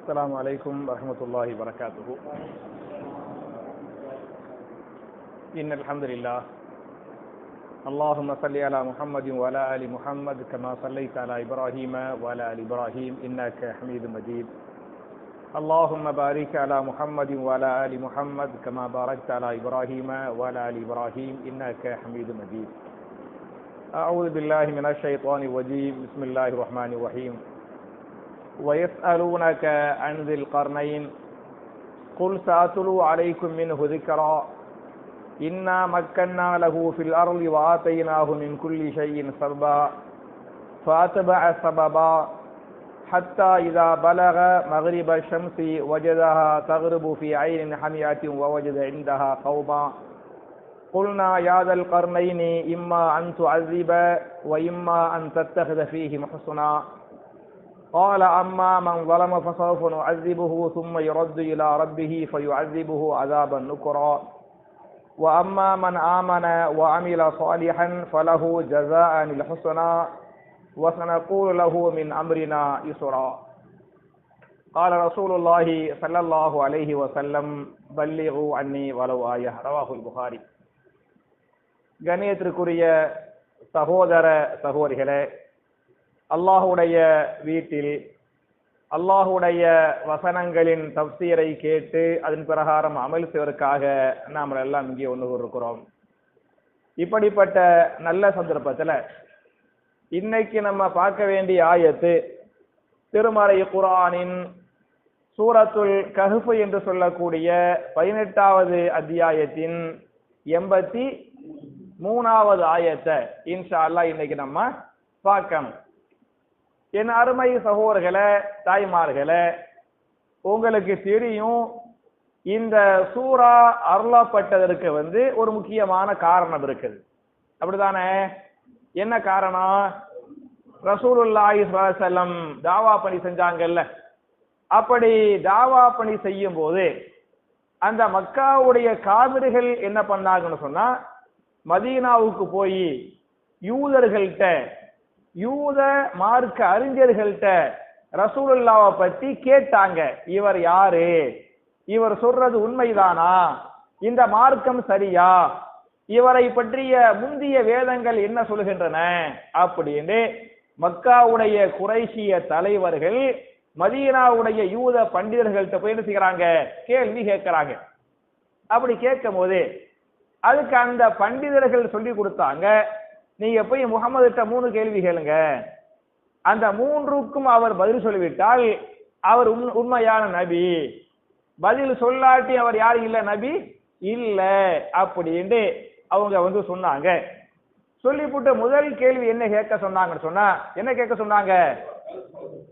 السلام عليكم ورحمة الله وبركاته. إن الحمد لله اللهم صل على محمد وعلى آل محمد كما صليت على إبراهيم وعلى آل إبراهيم إنك حميد مجيد. اللهم بارك على محمد وعلى آل محمد كما باركت على إبراهيم وعلى آل إبراهيم إنك حميد مجيد. أعوذ بالله من الشيطان الرجيم. بسم الله الرحمن الرحيم. ويسألونك عن ذي القرنين قل سأتلو عليكم منه ذكرا إنا مكنا له في الأرض وآتيناه من كل شيء سببا فأتبع سببا حتى إذا بلغ مغرب الشمس وجدها تغرب في عين حمئة ووجد عندها قوما قلنا يا ذا القرنين إما أن تعذب وإما أن تتخذ فيهم حسنا قال أما من ظلم فسوف نعذبه ثم يرد إلى ربه فيعذبه عذابا نكرا وأما من آمن وعمل صالحا فله جزاء الحسنى وسنقول له من أمرنا يسرا قال رسول الله صلى الله عليه وسلم بلغوا عني ولو آية. رواه البخاري. கண்ணியத்திற்குரிய சகோதர சகோதரிகளே, அல்லாஹுடைய வீட்டில் அல்லாஹுடைய வசனங்களின் தஃசீரை கேட்டு அதன் பிரகாரம் அமல் செய்வதற்காக நாம் எல்லாம் இங்கே ஒன்று இருக்கிறோம். இப்படிப்பட்ட நல்ல சந்தர்ப்பத்தில் இன்னைக்கு நம்ம பார்க்க வேண்டிய ஆயத்து திருமறை குர்ஆனின் சூரத்துல் கஹ்ஃப் என்று சொல்லக்கூடிய 18வது அத்தியாயத்தின் 83வது ஆயத்தை இன்ஷா அல்லாஹ் இன்னைக்கு நம்ம பார்க்கணும். என் அருமை சகோதரர்களே, தாய்மார்களே, உங்களுக்கு தெரியும் இந்த சூரா அருளப்பட்டதற்கு ஒரு முக்கியமான காரணம் இருக்குது. அப்படிதானே? என்ன காரணம்? ரசூலுல்லாஹி ஸல்லல்லாஹு அலைஹி வஸல்லம் தாவா பணி செஞ்சாங்கல்ல. அப்படி தாவா பணி செய்யும் போது அந்த மக்காவுடைய காவிர்கள் என்ன பண்ணாங்கன்னு சொன்னா, மதீனாவுக்கு போய் யூதர்கள்ட்ட, யூத மார்க்க அறிஞர்கள்ட்ட ரசூலுல்லாஹ்வை பத்தி கேட்டாங்க. இவர் யாரு? இவர் சொல்றது உண்மைதானா? இந்த மார்க்கம் சரியா? இவரை பற்றிய முந்திய வேதங்கள் என்ன சொல்கின்றன? அப்படின்னு மக்காவுடைய குறைஷிய தலைவர்கள் மதீனாவுடைய யூத பண்டிதர்கள்ட்ட போய் என்ன செய்யறாங்க? கேள்வி கேட்கிறாங்க. அப்படி கேட்கும் போது அதுக்கு அந்த பண்டிதர்கள் சொல்லி கொடுத்தாங்க, நீங்க போய் முகமதுட்ட 3 கேள்வி கேளுங்க. அந்த 3க்கும் அவர் பதில் சொல்லிவிட்டால் அவர் உண்மையான நபி. பதில் சொல்லாட்டி அவர் யாரு? இல்ல நபி இல்ல அப்படின்னு அவங்க சொன்னாங்க. சொல்லிவிட்டு முதல் கேள்வி என்ன கேட்க சொன்னாங்கன்னு சொன்னா, என்ன கேட்க சொன்னாங்க?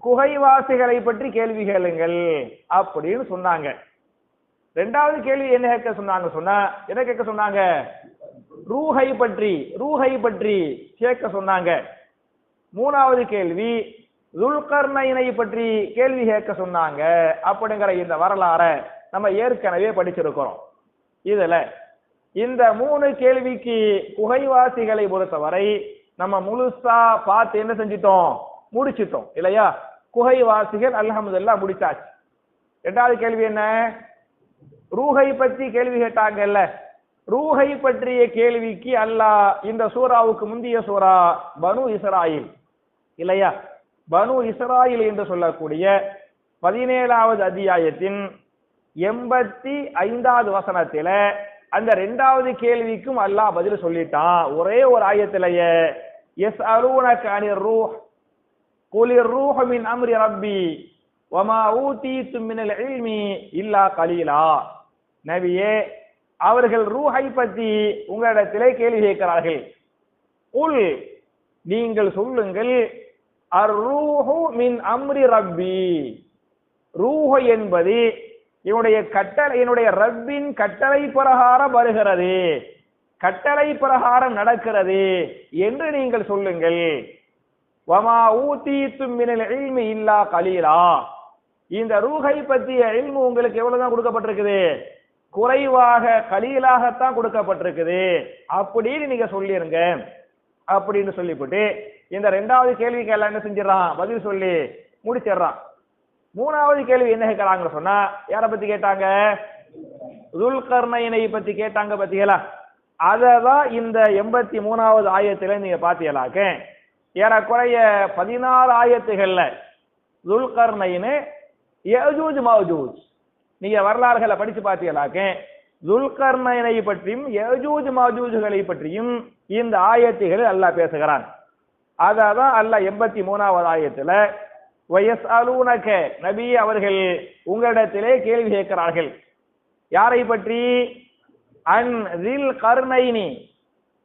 குகைவாசிகளை பற்றி கேள்வி கேளுங்கள் அப்படின்னு சொன்னாங்க. 2வது கேள்வி என்ன கேட்க சொன்னாங்க சொன்னா, என்ன கேட்க சொன்னாங்க? ரூஹை பற்றி கேட்க சொன்னாங்க. 3வது கேள்வி துல்கர்னைனை பற்றி கேள்வி கேட்க சொன்னாங்க. அப்படிங்கிற இந்த வரலாறை நம்ம ஏற்கனவே படிச்சிருக்கிறோம். இதுல இந்த 3 கேள்விக்கு குகைவாசிகளை பொறுத்தவரை நம்ம முழுசா பார்த்து என்ன செஞ்சிட்டோம்? முடிச்சிட்டோம் இல்லையா? குகைவாசிகள் அல்ஹம்துலில்லாஹ் முடிச்சாச்சு. 2வது கேள்வி என்ன? ரூஹை பற்றி கேள்வி கேட்டாங்கல்ல. ரூஹை பற்றிய கேள்விக்கு அல்லாஹ் இந்த சூராவுக்கு முந்திய சூரா பனு இஸ்ராயில் இல்லையா? பனு இஸ்ராயில் என்று சொல்லக்கூடிய 17வது அத்தியாயத்தின் 85வது வசனத்தில அந்த 2வது கேள்விக்கும் அல்லாஹ் பதில் சொல்லிட்டான். ஒரே ஒரு ஆயத்திலேயே யஸ்அலூனக அனிர் ரூஹ் குலிர் ரூஹு மின் அம்ரி ரப்பி வமா ஊதீதும் மினல் இல்மி இல்லா கலீலா. நபியே, அவர்கள் ரூஹை பற்றி உங்களிடத்திலே கேள்வி கேட்கிறார்கள். உல், நீங்கள் சொல்லுங்கள், அர்-ரூஹு மின் அம்ரி ரப்பி, ரூஹ் என்பது என்னுடைய ரப்பின் கட்டளை பிரகாரம் வருகிறது, கட்டளை பிரகாரம் நடக்கிறது என்று நீங்கள் சொல்லுங்கள். வமா ஊதீதும் மினல் இல்மி இல்லா கலீலா, இந்த ரூஹை பற்றிய இல்மு உங்களுக்கு எவ்வளவுதான் கொடுக்கப்பட்டிருக்குது? குறைவாக, கலீலாகத்தான் கொடுக்கப்பட்டிருக்குது அப்படின்னு நீங்க சொல்லிருங்க அப்படின்னு சொல்லிவிட்டு இந்த 2வது கேள்விக்கு எல்லாம் என்ன செஞ்சிடறான்? பதில் சொல்லி முடிச்சிடறான். மூணாவது கேள்வி என்ன கேட்கறாங்க சொன்னா, யாரை பத்தி கேட்டாங்க? துல்கர்னைனை பத்தி கேட்டாங்க பத்தியலா. அததான் இந்த 83வது ஆயத்துல நீங்க பாத்தீங்களாக்க ஏறக்குறைய 16 ஆயத்துகள்ல துல்கர்னைனு யஜூஜ் மௌஜூஜ் நீங்க வரலாறுகளை படிச்சு பார்த்தீங்களாக்க துல்கர்னைனை பற்றியும் யஜூஜ் மௌஜூஜ்களை பற்றியும் இந்த ஆயத்துகளில் அல்லாஹ் பேசுகிறான். அதான் அல்லாஹ் 83வது ஆயத்துல வயஸ்அலூனக நபி அவர்கள் உங்களிடத்திலே கேள்வி கேட்கிறார்கள். யாரை பற்றி? அன் தில் கர்னைனி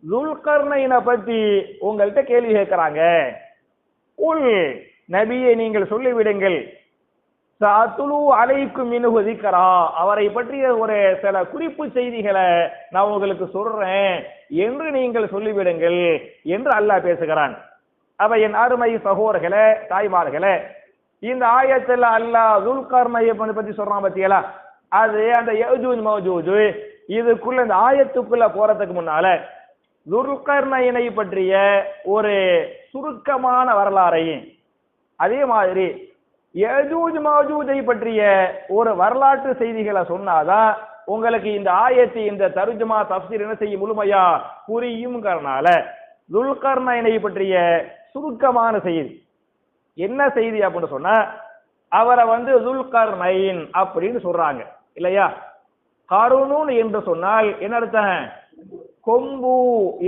துல்கர்னைனை பற்றி உங்கள்கிட்ட கேள்வி கேட்கிறாங்க. உல் நபியை நீங்கள் சொல்லிவிடுங்கள், சஅத்லு அலைக்கும் மின்ஹு திக்ரா அவரை பற்றிய ஒரு சில குறிப்பு செய்திகளை நான் உங்களுக்கு சொல்றேன் என்று நீங்கள் சொல்லிவிடுங்கள் என்று அல்லாஹ் பேசுகிறான். அப்ப என் அருமை சகோதரர்களே, தாய்மார்களே, இந்த ஆயத்துல அல்லாஹ் துல்கர்னையை பத்தி சொல்றான் பத்தியலா. அது அந்த யஜூஜ் மௌஜூஜ் இதுக்குள்ள இந்த ஆயத்துக்குள்ள போறதுக்கு முன்னால துல்கர்னைனை பற்றிய ஒரு சுருக்கமான வரலாறையும் அதே மாதிரி யஜூஜ் மௌஜூஜை பற்றிய ஒரு வரலாற்று செய்திகளை சொன்னாதான் உங்களுக்கு இந்த ஆயத்தை இந்த தர்ஜுமா தஃப்சீர் என்ன செய்யும், முழுமையா புரியும்ங்கறனால துல்கர்னைனை பற்றிய சுருக்கமான செய்தி. என்ன செய்தி அப்படின்னு சொன்னா, அவரை துல்கர்னைன் அப்படின்னு சொல்றாங்க இல்லையா. கருணூன் என்று சொன்னால் என்ன அர்த்தம்? கொம்பு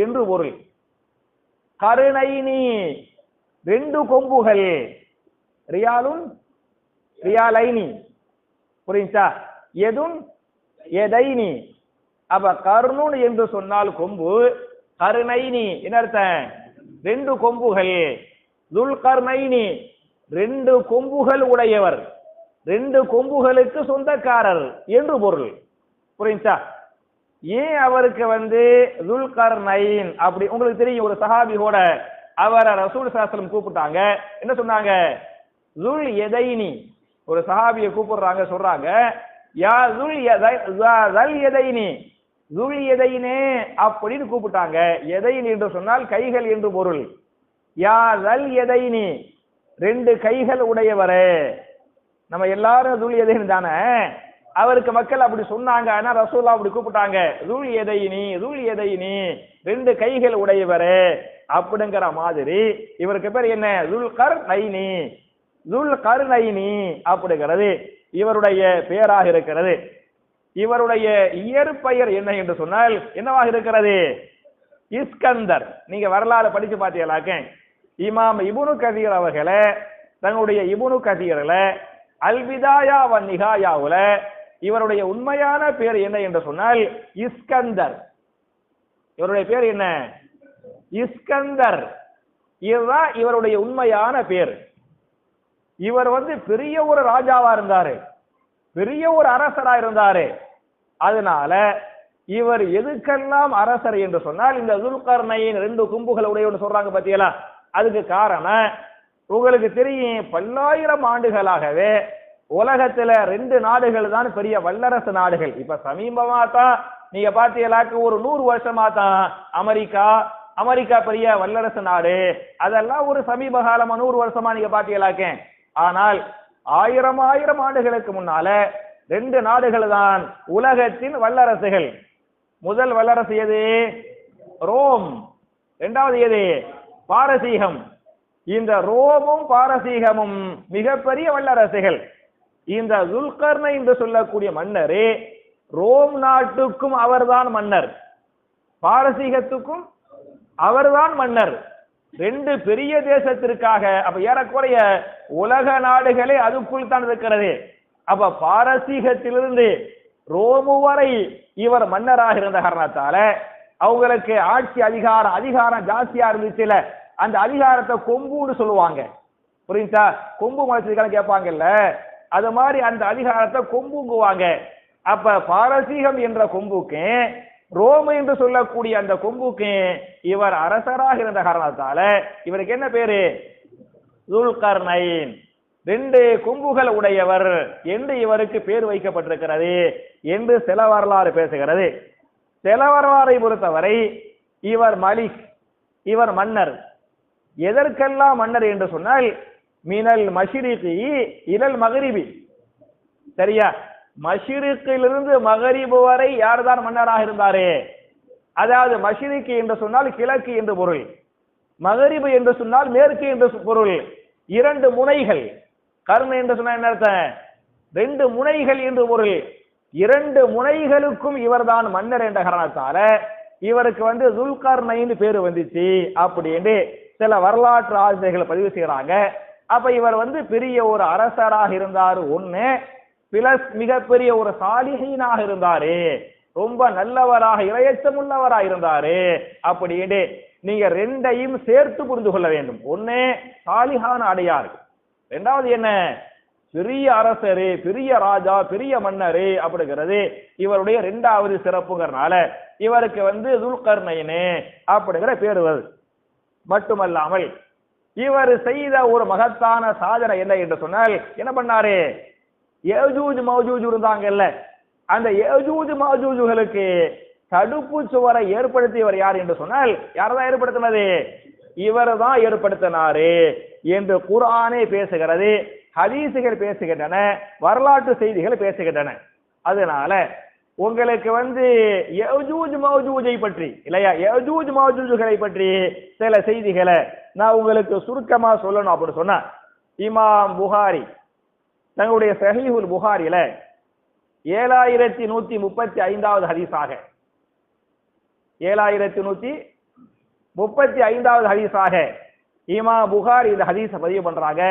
என்று பொருள். கருணைனி ரெண்டு கொம்புகள், ரியாலுன் ரியாலைனி, புரியுதா? எதுன் எதைனி. அப்ப கருணூன் என்று சொன்னால் கொம்பு, கருணைனி என்ன அர்த்தம்? ரெண்டு கொம்புகள். துல்கர்னைனி ரெண்டு கொம்புகள் உடையவர், ரெண்டு கொம்புகளுக்கு சொந்தக்காரர் என்று பொருள். புரியுதா? ஏன் அவருக்கு துல்கர்னைன் அப்படி உங்களுக்கு தெரியும். ஒரு சஹாபி கூட அவரை ரசூல் ஸல்லல்லாஹு அலைஹி வஸல்லம் கூப்பிட்டாங்க. என்ன சொன்னாங்க? துல் எதைனி. ஒரு சஹாபியை கூப்பிடுறாங்க, சொல்றாங்க யா துல் எதைனி, துல் எதைனே அப்படின்னு கூப்பிட்டாங்க. எதைனி என்று சொன்னால் கைகள் என்று பொருள். யா தல் எதைனி ரெண்டு கைகள் உடையவரே. நம்ம எல்லாரும் துல் எதைனி தானே, அவருக்கு மக்கள் அப்படி சொன்னாங்க. ஆனா ரசூலுல்லாஹ் அப்படி கூப்பிட்டாங்க, துல் எதைனி துல் எதைனி ரெண்டு கைகள் உடையவரே அப்படிங்கிற மாதிரி இவருக்கு பேர் என்ன? துல்கர்னைனி. துல்கர்னைனி அப்படிங்கிறது இவருடைய பெயராக இருக்கிறது. இவருடைய இயற்பெயர் என்ன என்று சொன்னால் என்னவாக இருக்கிறது? இஸ்கந்தர். நீங்க வரலாறு படிச்சு பார்த்தீங்களாக்க இமாம் இப்னு கதீர் அவர்களே தங்களுடைய இப்னு கதீர்ல அல் பிதாயா வ நிஹாயாவுல இவருடைய உண்மையான பேர் என்ன என்று சொன்னால் இஸ்கந்தர். இவருடைய பேர் என்ன? இஸ்கந்தர். இதுதான் இவருடைய உண்மையான பேர். இவர் பெரிய ஒரு ராஜாவா இருந்தாரு, பெரிய ஒரு அரசரா இருந்தாரு. அதனால இவர் எதுக்கெல்லாம் அரசர் என்று சொன்னால் இந்த துல்கர்னைன் ரெண்டு கொம்புகள் உடையவன்னு சொல்றாங்க பத்தியலா. அதுக்கு காரணம் உங்களுக்கு தெரியும், பல்லாயிரம் ஆண்டுகளாகவே உலகத்துல ரெண்டு நாடுகள் தான் பெரிய வல்லரசு நாடுகள். இப்ப சமீபமா தான் நீங்க பாத்தீங்களாக்கு ஒரு 100 வருஷமா தான் அமெரிக்கா பெரிய வல்லரசு நாடு. அதெல்லாம் ஒரு சமீப காலமா 100 வருஷமா நீங்க பாத்தீங்களாக்க. ஆனால் ஆயிரம் ஆண்டுகளுக்கு முன்னால ரெண்டு நாடுகள் தான் உலகத்தின் வல்லரசுகள். முதல் வல்லரசு எது? ரோம். இரண்டாவது எது? பாரசீகம். இந்த ரோமும் பாரசீகமும் மிகப்பெரிய வல்லரசுகள். இந்த துல்கர்னைன் என்று சொல்லக்கூடிய மன்னரே ரோம் நாட்டுக்கும் அவர்தான் மன்னர், பாரசீகத்துக்கும் அவர்தான் மன்னர். ரெண்டு பெரிய தேசத்திற்காக அப்ப ஏறக்குறைய உலக நாடுகளே அதுக்குள் தான் இருக்கிறது. அப்ப பாரசீகத்திலிருந்து ரோமு வரை இவர் மன்னராக இருந்த காரணத்தால அவங்களுக்கு ஆட்சி அதிகாரம் ஜாஸ்தியா இருந்துச்சுல, அந்த அதிகாரத்தை கொம்புன்னு சொல்லுவாங்க. புரியுதா? கொம்பு முளைச்சதுக்கான கேட்பாங்கல்ல, அது மாதிரி அந்த அதிகாரத்தை கொம்புங்குவாங்க. அப்ப பாரசீகம் என்ற கொம்புக்கு ரோம் என்று சொல்லக்கூடிய அந்த கொம்புக்கு இவர் அரசராக இருந்த காரணத்தால இவருக்கு என்ன பேரு? துல்கர்னைன். ரெண்டு கொம்புகள் உடையவர் என்று இவருக்கு பேர் வைக்கப்பட்டிருக்கிறது என்று சில வரலாறு பேசுகிறது. சில வரலாறை பொறுத்தவரை இவர் மலிக், இவர் மன்னர். எதற்கெல்லாம் மன்னர் என்று சொன்னால் மினல் மஷ்ரிகி இலல் மக்ரிபி. சரியா? மஷ்ரிக்கிலிருந்து மக்ரிப் வரை யார்தான் மன்னராக இருந்தாரு? அதாவது மஷ்ரிகி என்று சொன்னால் கிழக்கு என்று பொருள், மக்ரிப் என்று சொன்னால் மேற்கு என்று பொருள். இரண்டு முனைகள். கர்ண் என்று சொன்னால் என்ன அர்த்தம்? ரெண்டு முனைகள் என்று பொருள். இரண்டு முனைகளுக்கும் இவர்தான் மன்னர் என்ற காரணத்தால இவருக்கு துல்கர்னைன் பேரு வந்துச்சு அப்படி என்று சில வரலாற்று ஆசிரியர்கள் பதிவு செய்யறாங்க. அப்ப இவர் பெரிய ஒரு அரசராக இருந்தாரு ஒண்ணு, பிளஸ் மிகப்பெரிய ஒரு சாலிஹீனாக இருந்தாரு, ரொம்ப நல்லவராக இறையச்சம் உள்ளவராக இருந்தாரு அப்படி என்று நீங்க ரெண்டையும் சேர்த்து புரிந்து கொள்ள வேண்டும். ஒண்ணு சாலிஹான அடையாறு, ரெண்டாவது என்ன பெரிய அரசரு, பெரிய ராஜா, பெரிய மன்னரு அப்படிங்கிறது இவருடைய இரண்டாவது சிறப்புங்கிறனால இவருக்கு துல்கர்னைன் அப்படிங்கிற பேரு வருது. மட்டுமல்லாமல் இவர் செய்த ஒரு மகத்தான சாதனை என்ன என்று சொன்னால் என்ன பண்ணாரு? யஜூஜ் மௌஜூஜ் இருந்தாங்கல்ல, அந்த யஜூஜ் மௌஜூஜுகளுக்கு தடுப்பு சுவரை ஏற்படுத்தியவர் யார் என்று சொன்னால் யாரதான் ஏற்படுத்தினது? இவர் தான் ஏற்படுத்தினாரு என்று குர்ஆனே பேசுகிறது, ஹதீசுகள் பேசுகின்றன, வரலாற்று செய்திகள் பேசுகின்றன. அதனால உங்களுக்கு யஜூஜ் மௌஜூஜை பற்றி இல்லையா, யஜூஜ் மௌஜூஜுகளை பற்றி சில செய்திகளை நான் உங்களுக்கு சுருக்கமா சொல்லணும் அப்படின்னு சொன்னா, இமாம் புகாரி தங்களுடைய சஹீஹுல் புகாரில 7135வது ஹதீஸாக 7135வது ஹதீஸாக இமாம் புகாரி இந்த ஹதீஸை பதிவு பண்றாங்க.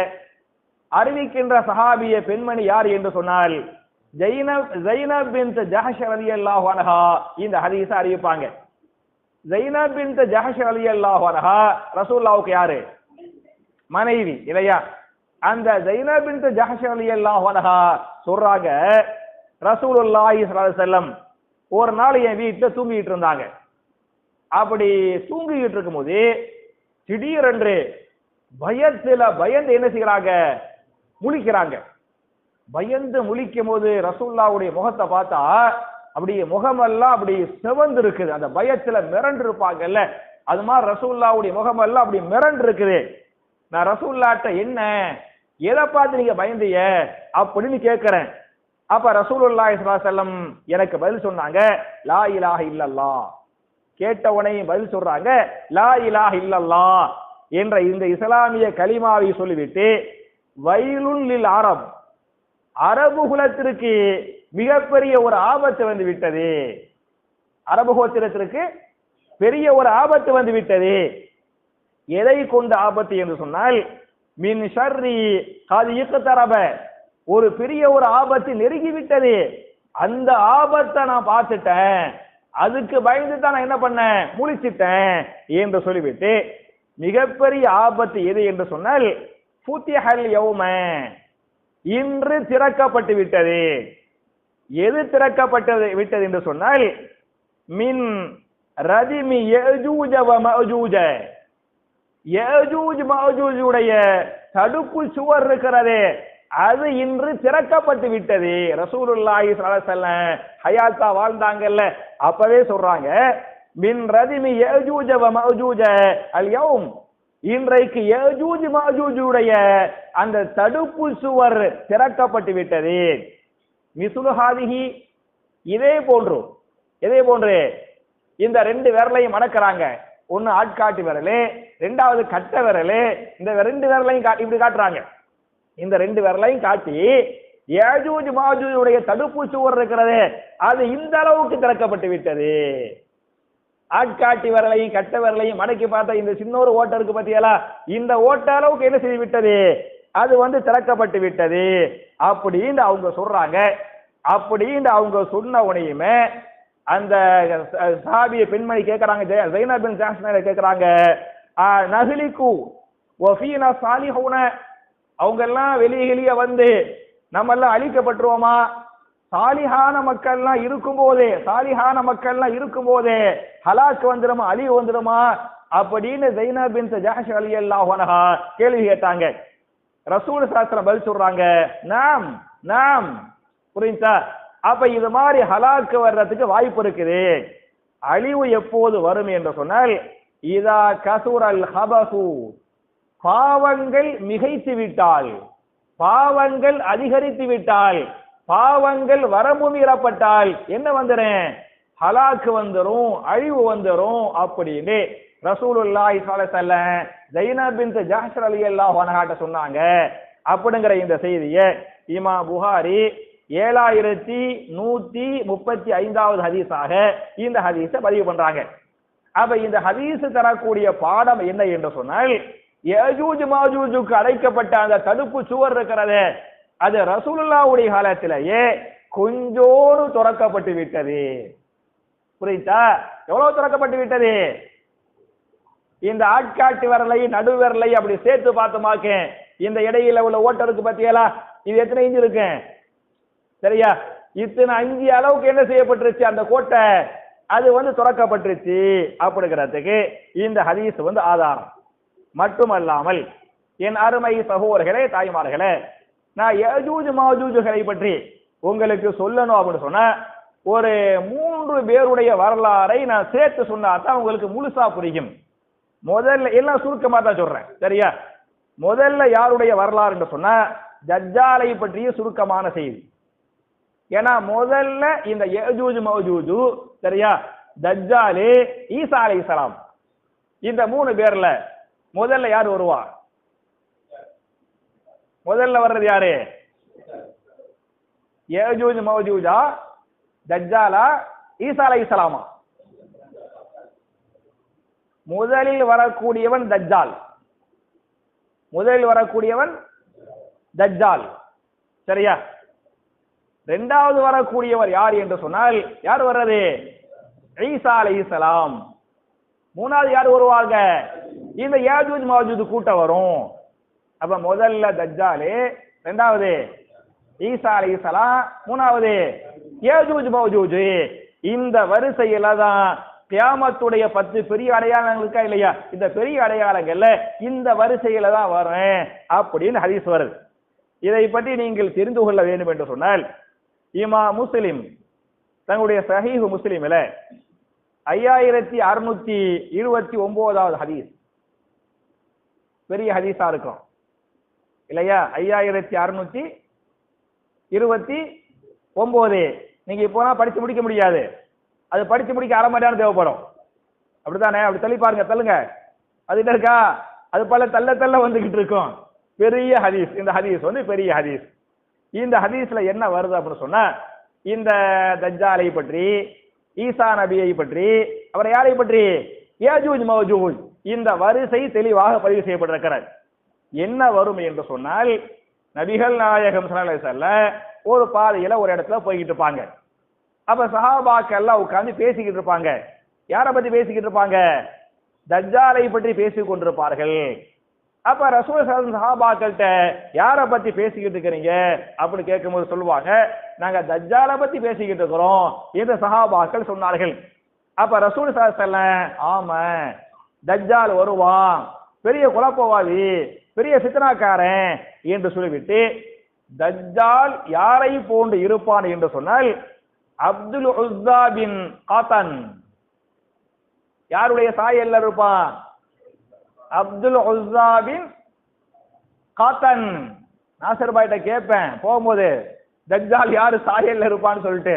அறிவிக்கின்ற சஹாபிய பெண்மணி யார் என்று சொன்னால் ஜைனப் பின்த் ஜஹஷ் ரலியல்லாஹு அன்ஹா இந்த ஹதீஸை அறிவிப்பாங்க. ஜைனப் பின்த் ஜஹஷ் ரலியல்லாஹு அன்ஹா ரசூலுல்லாஹ்வுக்கு யாரு? மனைவி இல்லையா? அந்த ஜைனப் பின்த் ஜஹஷ் ரலியல்லாஹு அன்ஹா சொல்றாங்க, ரசூலுல்லாஹி ஸல்லல்லாஹு அலைஹி வஸல்லம் ஒரு நாள் என் வீட்டுல தூங்கிட்டு இருந்தாங்க. அப்படி தூங்கிட்டு இருக்கும்போது திடீரென்று பயந்து என்ன செய்யறாங்க? முழிக்கிறாங்க. பயந்து முழிக்கும் போது ரசூலுல்லாஹ்வுடைய முகத்தை பார்த்தா அப்படியே முகமெல்லாம் அப்படி செவந்து இருக்குது. அந்த பயத்துல மிரண்டு இருப்பாங்கல்ல, அது மாதிரி ரசூலுல்லாஹ்வுடைய முகமெல்லாம் அப்படி மிரண்டு இருக்குது. நான் ரசூலுல்லாஹ்ட்ட என்ன எதை பார்த்து நீங்க பயந்தீங்க அப்படின்னு கேட்கிறேன். அப்ப ரசூலுல்லாஹி ஸல்லல்லாஹு அலைஹி வஸல்லம் எனக்கு பதில் சொன்னாங்க, லா இலாஹ இல்லல்லாஹ். கேட்டவனை பதில் சொல்றாங்க, லா இலாஹ இல்லல்லாஹ் என்ற இந்த இஸ்லாமிய கலிமாவை சொல்லிவிட்டு வயலுன் லில் அரப், அரபு குலத்திற்கு மிகப்பெரிய ஒரு ஆபத்து வந்து விட்டது, அரபு கோத்திரத்திற்கு பெரிய ஒரு ஆபத்து வந்து விட்டது. எதை கொண்ட ஆபத்து என்று சொன்னால் மின் ஷர்ரி காது இக்தரப, ஒரு பெரிய ஒரு ஆபத்து நெருங்கி விட்டது, அந்த ஆபத்தை நான் பார்த்துட்டேன், அதுக்கு பயந்து தான் நான் என்ன பண்ணேன்? முழிச்சிட்டேன் என்று சொல்லிவிட்டு மிகப்பெரிய ஆபத்து எது என்று சொன்னால் ஃபுத்திஹல் யௌம, இன்று திறக்கப்பட்டு விட்டது. எது திறக்கப்பட்டது விட்டது என்று சொன்னால் மின் ரதிமி யஜூஜ வ மஅஜூஜ, யஜூஜ் மஅஜூஜுடைய தடுப்பு சுவர் இருக்கிறது, அது இன்று திறக்கப்பட்டு விட்டது. ரசூலுல்லாஹி ஸல்லல்லாஹு அலைஹி வஸல்லம் ஹயாத்தா வாழ்ந்தாங்கல்ல, அப்பவே சொல்றாங்க மின் ரதிமி யஜூஜ வ மஅஜூஜ அல் யௌம், இன்றைக்கு யஜூஜ் மஅஜூஜுடைய அந்த தடுப்பு சுவர் திறக்கப்பட்டு விட்டது. மிஸ்லு ஹாதிஹி, இதே போன்று இந்த ரெண்டு விரலையும் மடக்கிறாங்க. ஒன்னு ஆட்காட்டி விரலு, ரெண்டாவது கட்ட விரலு. இந்த ரெண்டு விரலையும் இப்படி காட்டுறாங்க. இந்த ரெண்டு விரலையும் காட்டி யஜூஜ் மஅஜூஜுடைய தடுப்பு சுவர் இருக்கிறது, அது இந்த அளவுக்கு திறக்கப்பட்டு விட்டது. ஆட்காட்டி விரலையும் கட்ட விரலையும் மடக்கி பார்த்தா இந்த சின்ன ஒரு ஓட்டை இருக்கு பத்தியலா, இந்த ஓட்ட அளவுக்கு என்ன செய்து விட்டது? அது திறக்கப்பட்டு விட்டது அப்படின்னு அவங்க சொல்றாங்க. அப்படின்னு அவங்க சொன்ன உடனேயுமே அந்த சஹாபிய பெண்மணி கேட்கறாங்க, ஸைனப் பின் ஜஹஷ் கேட்கறாங்க, நஹ்லிகு வஃபீனா சாலிஹூன, அவங்க எல்லாம் வெளியே நம்ம எல்லாம் அழிக்கப்பட்டுருவோமா? சாலிஹான மக்கள்லாம் இருக்கும்போதே ஹலாக்கு வந்துடுமா, அழிவு வந்துடுமா அப்படின்னு ஸைனப் பின் ஜஹஷ் ரலியல்லாஹு அன்ஹா கேள்வி கேட்டாங்க. ரசூல் ஸல்லல்லாஹு அலைஹி வஸல்லம் பதில் சொல்றாங்க, நாம் நாம். புரியுதா? அப்ப இது மாதிரி ஹலாக்கு வர்றதுக்கு வாய்ப்பு இருக்குது. அழிவு எப்போது வரும் என்று சொன்னால் இதா கசுரல் ஹபசு, பாவங்கள் மிகைத்து விட்டால், பாவங்கள் அதிகரித்து விட்டால், பாவங்கள் வரம்பு மீறப்பட்டால் என்ன வந்துடும்? ஹலாக்கு வந்துரும், அழிவு வந்துரும் அப்படின்னு ரசூலுல்லாஹி ஸல்லல்லாஹு அலைஹி வஸல்லம் ஸைனப் பின்த் ஜஹ்ஷ் ரலியல்லாஹு அன்ஹா சொன்னாங்க. அப்படிங்கிற இந்த செய்தியை இமாம் புகாரி 7135வது ஹதீஸாக இந்த ஹதீஸை பதிவு பண்றாங்க. அப்ப இந்த ஹதீஸ் தரக்கூடிய பாடம் என்ன என்று சொன்னால், யஜூஜ் மாஜூஜுக்கு அடைக்கப்பட்ட அந்த தடுப்பு சுவர் இருக்கிறது, அது ரசூலுல்லாஹ்வுடைய காலத்திலேயே கொஞ்சோடு திறக்கப்பட்டு விட்டது. புரியுதா? எவ்வளவு திறக்கப்பட்டு விட்டது? இந்த ஆட்காட்டு விரலை நடு விரலை அப்படி சேர்த்து பார்த்தோமாக்க இந்த இடையில உள்ள ஓட்டருக்கு பத்தியலா இது எத்தனை இன்ச்சு இருக்கு? சரியா? இத்தனை 5 அளவுக்கு என்ன செய்யப்பட்டுருச்சு? அந்த கோட்டை அது திறக்கப்பட்டுருச்சு அப்படிங்கிறதுக்கு இந்த ஹதீஸ் ஆதாரம். மட்டுமல்லாமல் என் அருமை சகோதரர்களே, தாய்மார்களே, நான் யஜூஜ் மாஜூஜுகளை பற்றி உங்களுக்கு சொல்லணும் அப்படின்னு சொன்ன ஒரு 3 பேருடைய வரலாறை நான் சேர்த்து சொன்னாதான் உங்களுக்கு முழுசா புரியும். முதல்ல எல்லாம் சுருக்கமா தான் சொல்றேன். சரியா? முதல்ல யாருடைய வரலாறு என்று சொன்ன தஜ்ஜாலை பற்றிய சுருக்கமான செய்தி. ஏன்னா முதல்ல இந்த யஜூஜ் மௌஜூஜு, சரியா, தஜ்ஜாலு, ஈசா அலைஹிஸ்ஸலாம், இந்த 3 பேர்ல முதல்ல யார் வருவா? முதல்ல வர்றது யாரு? யஜூஜ் மௌஜூஜா, தஜ்ஜாலா, ஈசா அலைஹிஸ்ஸலாமா? முதலில் வரக்கூடியவன் தஜ்ஜால். முதலில் வரக்கூடியவன் தஜ்ஜால். சரியா? இரண்டாவது வரக்கூடியவர் யார் என்று சொன்னால் யார் வர்றது? ஈசா அலைஹிஸ்ஸலாம். மூணாவது யார் வருவாங்க? இந்த யாஜூஜ் மாஜூஜ் கூட்டம் வரும். அப்ப முதல்ல தஜ்ஜாலு, இரண்டாவது ஈசா அலைஹிஸ்ஸலாம், மூணாவது யாஜூஜ் மாஜூஜ். இந்த வரிசையில தான் கியாமத்துடைய 10 பெரிய அடையாளங்கள் இருக்கா இல்லையா? இந்த பெரிய அடையாளங்கள்ல இந்த வரிசையில தான் வரும் அப்படின்னு ஹதீஸ் வருது. இதை பற்றி நீங்கள் தெரிந்து கொள்ள வேண்டும் என்று சொன்னால் இமாம் முஸ்லிம் தங்களுடைய சஹீஹ் முஸ்லிமில 5629வது ஹதீஸ், பெரிய ஹதீஸா இருக்கும் இல்லையா? 5629 நீங்க இப்போனா படிச்சு முடிக்க முடியாது. அது படிச்சு முடிக்க அரை மணி நேரம் தேவைப்படும். அப்படித்தானே? அப்படி தள்ளி பாருங்க, தள்ளுங்க. அது என்ன இருக்கா? அது பல தள்ள தள்ள வந்துகிட்டு இருக்கும். பெரிய ஹதீஸ். இந்த ஹதீஸ் பெரிய ஹதீஸ். இந்த ஹதீஸ்ல என்ன வருது அப்படின்னு சொன்னா, இந்த தஜ்ஜாலை பற்றி, ஈசா நபியை பற்றி, அவர் யாரை பற்றி? யாஜூஜ் மௌஜூஜ். இந்த வரிசை தெளிவாக பதிவு செய்யப்பட்டிருக்கிறது. என்ன வரும் என்று சொன்னால், நபிகள் நாயகம் ஸல்லல்லாஹு அலைஹி வஸல்லம் ஒரு பாதையில ஒரு இடத்துல போய்கிட்டு இருப்பாங்க. அப்ப சஹாபாக்கள் எல்லாம் உட்கார்ந்து பேசிக்கிட்டு இருப்பாங்க. யாரை பத்தி பேசிக்கிட்டு இருப்பாங்க? தஜ்ஜாலை பற்றி பேசிக் கொண்டிருப்பார்கள். அப்ப ரசூல் சஹாபாக்கள்கிட்ட யாரை பத்தி பேசிக்கிட்டு இருக்கிறீங்க அப்படின்னு கேட்கும்போது சொல்லுவாங்க, நாங்க தஜ்ஜாலை பத்தி பேசிக்கிட்டு இருக்கிறோம் என்று சஹாபாக்கள் சொன்னார்கள். அப்ப ரசூல் ஸல்லல்லாஹு அலைஹி வஸல்லம், ஆமா தஜ்ஜால் வருவான், பெரிய குழப்பவாதி, பெரிய ஃபித்னாக்காரன் என்று சொல்லிவிட்டு, தஜ்ஜால் யாரை போன்று இருப்பான் என்று சொன்னால் அப்துல் உஸ்ஸா பின் காத்தன். யாருடைய சாயல்ல இருப்பான்? அப்துல் உஸ்ஸா பின் காத்தன். நாசர் பாய்ட்ட கேட்பேன் போகும்போது, தஜ்ஜால் யாரு சாயல்ல இருப்பான்னு சொல்லிட்டு.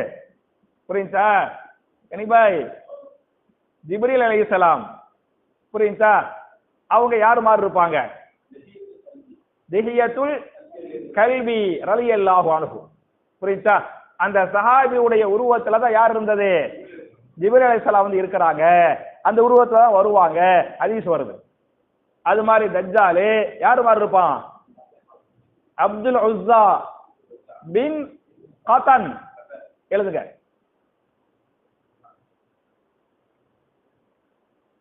புரியுதா கனிபாய்? ஜிப்ரீல் அலைஹிஸ்ஸலாம். புரியுதா? அவங்க யாரு மாதிரி இருப்பாங்க? திஹியத்துல் கல்பி ரலியல்லாஹு அன்ஹு. புரியுதா? அந்த சஹாபியுடைய உருவத்துல தான் யார் இருந்தது? ஜிப்ரீல் அலைஹிஸ்ஸலாம் இருக்கிறாங்க. அந்த உருவத்துல தான் வருவாங்க. ஹதீஸ் வருது. அது மாதிரி தஜ்ஜாலு யாரு மாதிரி இருப்பான்? அப்துல் உஸ்ஸா பின் காத்தன். எழுதுங்க.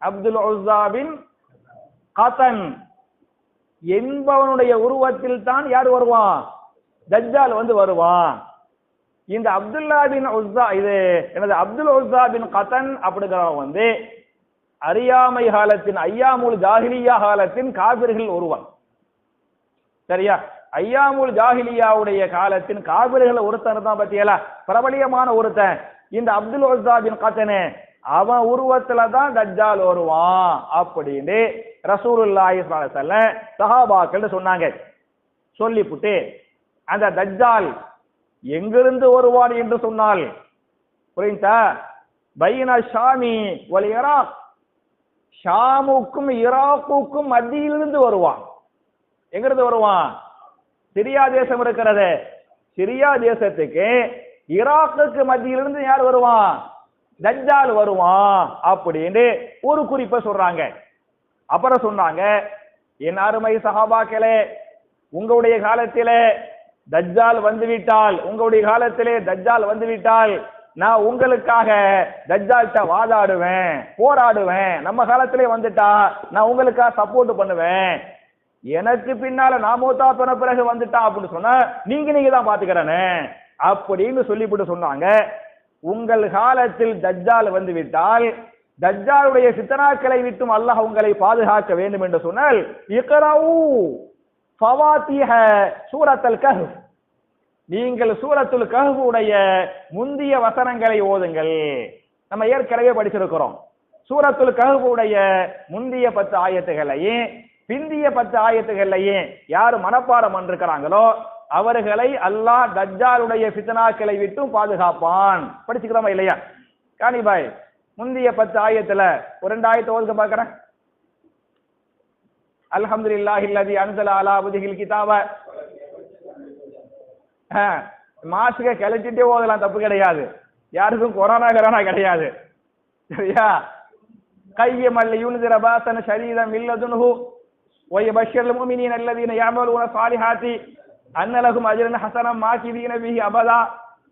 அப்துல் உஸ்ஸா பின் காத்தன் என்பவனுடைய உருவத்தில் தான் யார் வருவான்? தஜ்ஜால் வருவான். இந்த அப்துல்லா பின் உஸ்ஸா, இது எனது அப்துல் உஸ்ஸா பின் கத்தன் அப்படிங்கிறவன் அறியாமை காலத்தின், ஐயாமுல் ஜாஹிலியா காலத்தின் காபிர்கள் ஒருவன். சரியா? ஐயாமுல் ஜாஹிலியாவுடைய காலத்தின் காபிர்கள் ஒருத்தன் தான் பத்தியலா, பிரபலியமான ஒருத்தன் இந்த அப்துல் உஸ்ஸா பின் கத்தனே. அவன் உருவத்துல தான் தஜ்ஜால் வருவான் அப்படின்னு ரசூலுல்லாஹி ஸல்லல்லாஹு அலைஹி வஸல்லம் சஹாபாக்கள் சொன்னாங்க. சொல்லிப்புட்டு அந்த தஜ்ஜால் எங்கிருந்து வருவான் என்று சொன்னால், புரியுதா, பைன ஷாமி வல் இராக், ஷாமுக்கும் ஈராக்குக்கும் மத்தியிலிருந்து வருவான். எங்கிருந்து வருவான்? சிரியா தேசம் இருக்கிறது, சிரியா தேசத்துக்கு ஈராக்குக்கு மத்தியிலிருந்து யார் வருவான்? தஜ்ஜால் வருவான் அப்படின்னு ஒரு குறிப்பை சொல்றாங்க. அப்புறம் சொன்னாங்க, என் அருமை சஹாபாக்களே, உங்களுடைய காலத்திலே தஜ்ஜால் வந்துவிட்டால், உங்களுடைய காலத்திலே தஜ்ஜால் வந்துவிட்டால் நான் உங்களுக்காக தஜ்ஜால்கிட்ட வாதாடுவேன், போராடுவேன். நம்ம காலத்திலே வந்துட்டா நான் உங்களுக்காக சப்போர்ட் பண்ணுவேன். எனக்கு பின்னால நான் மூத்தா போன பிறகு வந்துட்டா அப்படின்னு சொன்னா நீங்க தான் பாத்துக்கிறேன்னு அப்படின்னு சொல்லிவிட்டு சொன்னாங்க. உங்கள் காலத்தில் தஜ்ஜால் வந்து விட்டால் தஜ்ஜாலுடைய ஃபித்னாக்களை விட்டும் அல்லாஹ் உங்களை பாதுகாக்க வேண்டும் என்று சொன்னால் இக்ரவு ஃபவாத்திஹ சூரத்துல் கஹ்ஃப், நீங்கள் சூரத்துல் கஹ்ஃப் உடைய முந்திய வசனங்களை ஓதுங்கள். நம்ம ஏற்கனவே படிச்சிருக்கிறோம். சூரத்துல் கஹ்ஃப் உடைய முந்திய 10 ஆயத்துகளையும் பிந்திய 10 ஆயத்துகளையும் யார் மனப்பாடம் பண்ணிருக்கிறாங்களோ அவர்களை அல்லாஹ் தஜ்ஜாலுடைய ஃபித்னாக்களை விட்டும் பாதுகாப்பான். படிச்சுக்கிறோமா இல்லையா? காணிபாய், முந்திய 10 ஆயத்துல ஒரு 2 ஆயத்தை ஓதுங்க பார்க்கிறேன். அல்ஹம்துலில்லாஹி அல்லதி அன்ஸல அலா அப்திஹில் கிதாப. மாஸ்க கழட்டிட்டே ஓதலாம், தப்பு கிடையாது. யாருக்கும் கொரோனா கிடையாது, சரியா? கையமல் யுன்ஸிர பாஸன் ஷதீதன் மின் லதுன்ஹு வ யபஷ்ஷிருல் முஃமினீன அல்லதீன யஅமலூன ஸாலிஹாத்தி அன்ன லஹும் அஜ்ரன் ஹஸனன் மாகிதீன பிஹி அபதா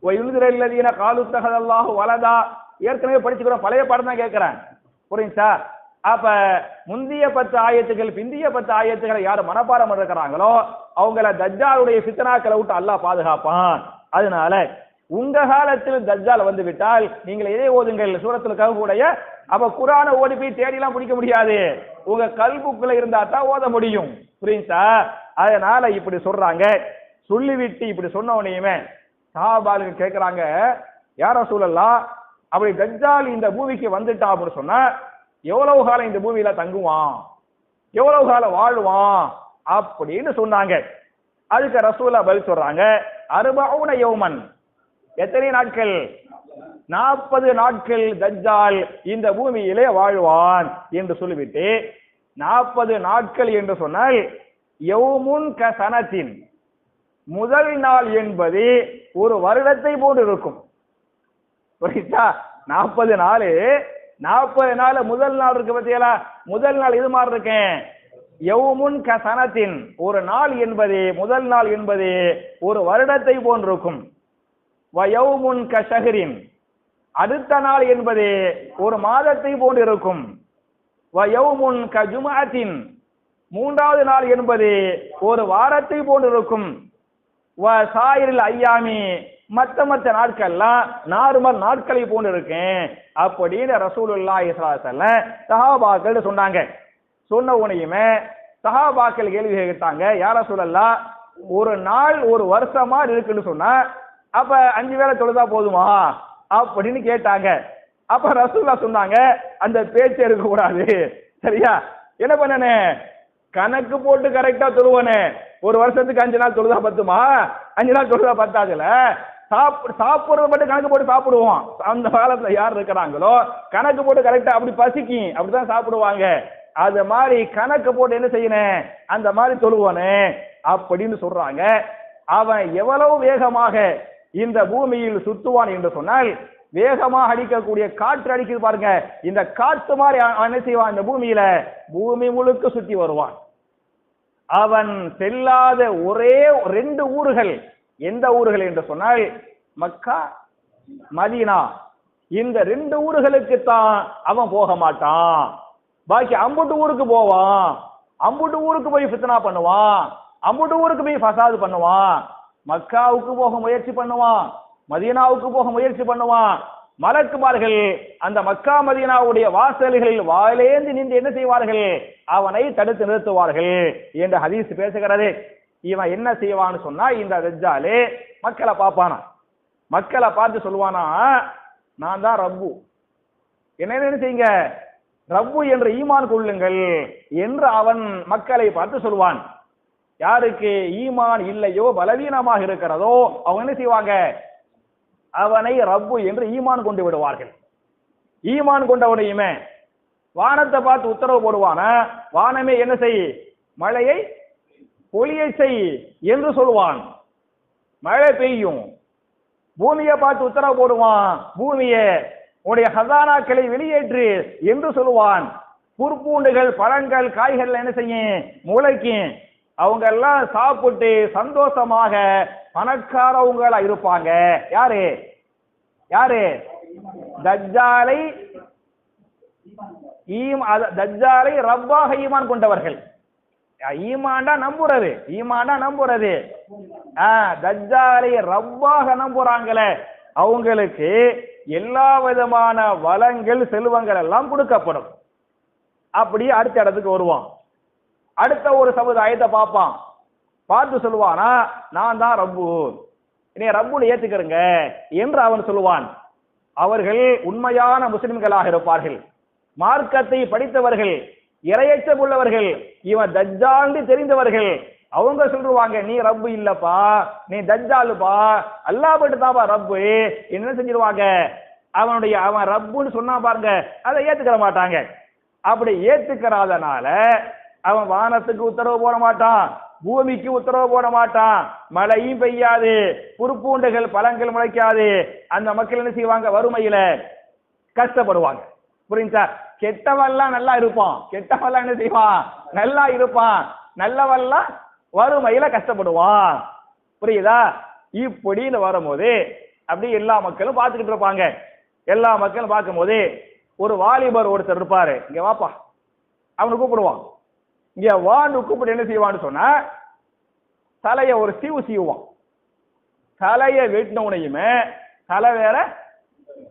வ யுன்ஸிர அல்லதீன காலு தஹதல்லாஹு வலதா. ஏற்கனவே படிச்சுக்கிறோம், பழைய பாடம் தான் கேட்கிறேன், புரியுதா? அப்ப முந்திய 10 ஆயத்துகள் பிந்திய 10 ஆயத்துகளை யார் மனப்பாடம் இருக்கிறாங்களோ அவங்கள தஜ்ஜாலுடைய ஃபித்னாக்களை விட்டு அல்லாஹ் பாதுகாப்பான். அதனால உங்க காலத்தில் தஜ்ஜால் வந்து விட்டால் நீங்கள் எதை ஓதுங்கள்? சூரத்துல் கஹ்ஃப் உடைய. அப்ப குர்ஆனை ஓடி போய் தேடிலாம் பிடிக்க முடியாது, உங்க கல்புக்குள்ள இருந்தா தான் ஓத முடியும், புரியுதா? அதனால இப்படி சொல்றாங்க. சொல்லிவிட்டு இப்படி சொன்ன உடனேயுமே சஹாபாக்கள் கேட்கிறாங்க, யா ரசூலல்லாஹ், அப்படி தஜ்ஜால் இந்த பூமிக்கு வந்துட்டா அப்படின்னு சொன்னா எவ்வளவு காலம் இந்த பூமியில தங்குவான், எவ்வளவு காலம் வாழ்வான் அப்படின்னு சொன்னாங்க. அதுக்கு ரசூலா பதில் சொல்றாங்க, 40 யௌமன், எத்தனை நாட்கள்? 40 நாட்கள் தஜ்ஜால் இந்த பூமியிலே வாழ்வான் என்று சொல்லிவிட்டு, 40 நாட்கள் என்று சொன்னால் யௌமுன் க சனத்தின், முதல் நாள் என்பது ஒரு வருடத்தை போன்று இருக்கும், புரியுதா? 40 நாள், 40 நாள் முதல் நாள் இருக்கு பத்தியலா, முதல் நாள் இது மாதிரி இருக்கேன். யௌமுன் க சனத்தின், ஒரு நாள் என்பது, முதல் நாள் என்பது ஒரு வருடத்தை போன்றிருக்கும். வ யௌமுன் க ஷஹ்ரின், அடுத்த நாள் என்பது ஒரு மாதத்தை போன்றிருக்கும். வ யௌமுன் க ஜும்அத்தின், மூன்றாவது நாள் என்பது ஒரு வாரத்தை போன்றிருக்கும். வ சாயிரில் ஐயாமி, மற்ற நாட்கள்லாம் நார்மல் நாட்களை போன்று இருக்கேன் அப்படின்னு ரசூலுல்லாஹி ஸல்லல்லாஹு அலைஹி வஸல்லம் சஹாபாக்கள் சொன்னாங்க. சொன்ன உடனேயுமே சஹாபாக்கள் கேள்வி கேட்டாங்க, யா ரசூலல்லாஹ், ஒரு நாள் ஒரு வருஷமா இருக்குன்னு சொன்னா அப்ப 5 வேளை தொழுதா போதுமா அப்படின்னு கேட்டாங்க. அப்ப ரசூலுல்லாஹ் சொன்னாங்க, அந்த பேச்சு இருக்க கூடாது, சரியா? என்ன பண்ணனே, கணக்கு போட்டு கரெக்டா தொழுவனே. ஒரு வருஷத்துக்கு 5 நாள் தொழுதா பத்துமா? 5 நாள் தொழுதா பத்தாதுல. சாப்பிடுறது மட்டும் கணக்கு போட்டு சாப்பிடுவோம். அந்த காலத்துல யார் இருக்கிறாங்களோ கணக்கு போட்டு கரெக்டா அப்படி பசிக்கும் அப்படிதான் சாப்பிடுவாங்க. அது மாதிரி கணக்கு போட்டு என்ன செய்யணும், அந்த மாதிரி தொழுவானே அப்படின்னு சொல்றாங்க. அவன் எவ்வளவு வேகமாக இந்த பூமியில் சுத்துவான் என்று சொன்னால், வேகமாக அடிக்கக்கூடிய காற்று அடிக்குது பாருங்க, இந்த காற்று மாதிரி என்ன செய்வான், இந்த பூமியில பூமி முழுக்க சுத்தி வருவான். அவன் செல்லாத ஒரே 2 ஊர்கள், எந்த ஊர்கள் என்று சொன்னால் மக்கா, மதீனா. இந்த 2 ஊர்களுக்கு தான் அவன் போக மாட்டான். பாக்கி அம்புட்டு ஊருக்கு போவான், அம்புட்டு ஊருக்கு போய் ஃபித்னா பண்ணுவான், அம்புட்டு ஊருக்கு போய் ஃபசாது பண்ணுவான். மக்காவுக்கு போக முயற்சி பண்ணுவான், மதீனாவுக்கு போக முயற்சி பண்ணுவான். மலக்குமார்கள் அந்த மக்கா மதீனாவுடைய வாசல்களில் வாயிலேந்து நின்று என்ன செய்வார்கள், அவனை தடுத்து நிறுத்துவார்கள் என்று ஹதீஸ் பேசுகிறது. இவன் என்ன செய்வான்னு சொன்னா, இந்த தஜ்ஜாலே மக்களை பார்ப்பானா, மக்களை பார்த்து சொல்லுவானா, நான் தான் ரப்பு, என்ன செய்யுங்க, ரப்பு என்ற ஈமான் கொள்ளுங்கள் என்று அவன் மக்களை பார்த்து சொல்வான். யாருக்கு ஈமான் இல்லையோ, பலவீனமாக இருக்கிறதோ, அவங்க என்ன செய்வாங்க, அவனை ரப்பு என்று ஈமான் கொண்டு விடுவார்கள். ஈமான் கொண்டவனையுமே வானத்தை பார்த்து உத்தரவு போடுவான, வானமே என்ன செய், மழையை பொழியை செய் என்று சொல்லுவான், மழை பெய்யும். பூமியை பார்த்து உத்தரவு போடுவான், பூமியே உடைய ஹசானாக்களை வெளியேற்று என்று சொல்லுவான். புற்பூண்டுகள், பழங்கள், காய்கள் என்ன செய்யும், முளைக்கும். அவங்க எல்லாம் சாப்பிட்டு சந்தோஷமாக பணக்காரவங்களா இருப்பாங்க. யாரு யாரு தஜ்ஜாலை தஜ்ஜாலை ரப்பாக ஈமான் கொண்டவர்கள். ஈமான்டா நம்புறது, ஈமான்டா நம்புறது. தஜ்ஜாலை ரப்பாக நம்புறாங்களே, அவங்களுக்கு எல்லா விதமான வளங்கள், செல்வங்கள் எல்லாம் கொடுக்கப்படும். அப்படியே அடுத்த இடத்துக்கு வருவான். அடுத்த ஒரு சமுதாயத்தை பார்ப்பான், பார்த்து சொல்லுவானா, நான் தான் ரப்பு, நீ ரப்புன்னு ஏத்துக்கிறங்க என்று அவன் சொல்லுவான். அவர்கள் உண்மையான முஸ்லிம்களாக இருப்பார்கள், மார்க்கத்தை படித்தவர்கள், இரையச்சம் உள்ளவர்கள், இவன் தஜ்ஜால்னு தெரிந்தவர்கள். அவங்க சொல்லுவாங்க, நீ ரப்பு இல்லப்பா, நீ தஜ்ஜாலுப்பா, அல்லாஹ் மட்டும் தான்ப்பா ரப்பு. என்ன செஞ்சிருவாங்க, அவன் ரப்புன்னு சொன்னா பாருங்க, அதை ஏத்துக்கிற மாட்டாங்க. அப்படி ஏத்துக்கிறாதனால அவன் வானத்துக்கு உத்தரவு போட மாட்டான், பூமிக்கு உத்தரவு போட மாட்டான், மழையும் பெய்யாது, புற்பூண்டுகள், பழங்கள் முளைக்காது. அந்த மக்கள் என்ன செய்வாங்க, வறுமையில கஷ்டப்படுவாங்க. புரியுதா? கெட்டவெல்லாம் நல்லா இருப்பான், கெட்டவெல்லாம் என்ன செய்வான், நல்லா இருப்பான், நல்லவெல்லாம் வறுமையில கஷ்டப்படுவான். புரியுதா? இப்படின்னு வரும்போது அப்படி எல்லா மக்களும் பார்த்துக்கிட்டு இருப்பாங்க. எல்லா மக்களும் பார்க்கும்போது ஒரு வாலிபர் ஒருத்தர் இருப்பாரு, இங்க வாப்பா, அவனு கூப்பிடுவான். இங்க வான்னு கூப்பிட்டு என்ன செய்வான்னு சொன்னா, தலைய ஒரு சீவுவான். தலைய வெட்டினவுனையுமே தலை வேற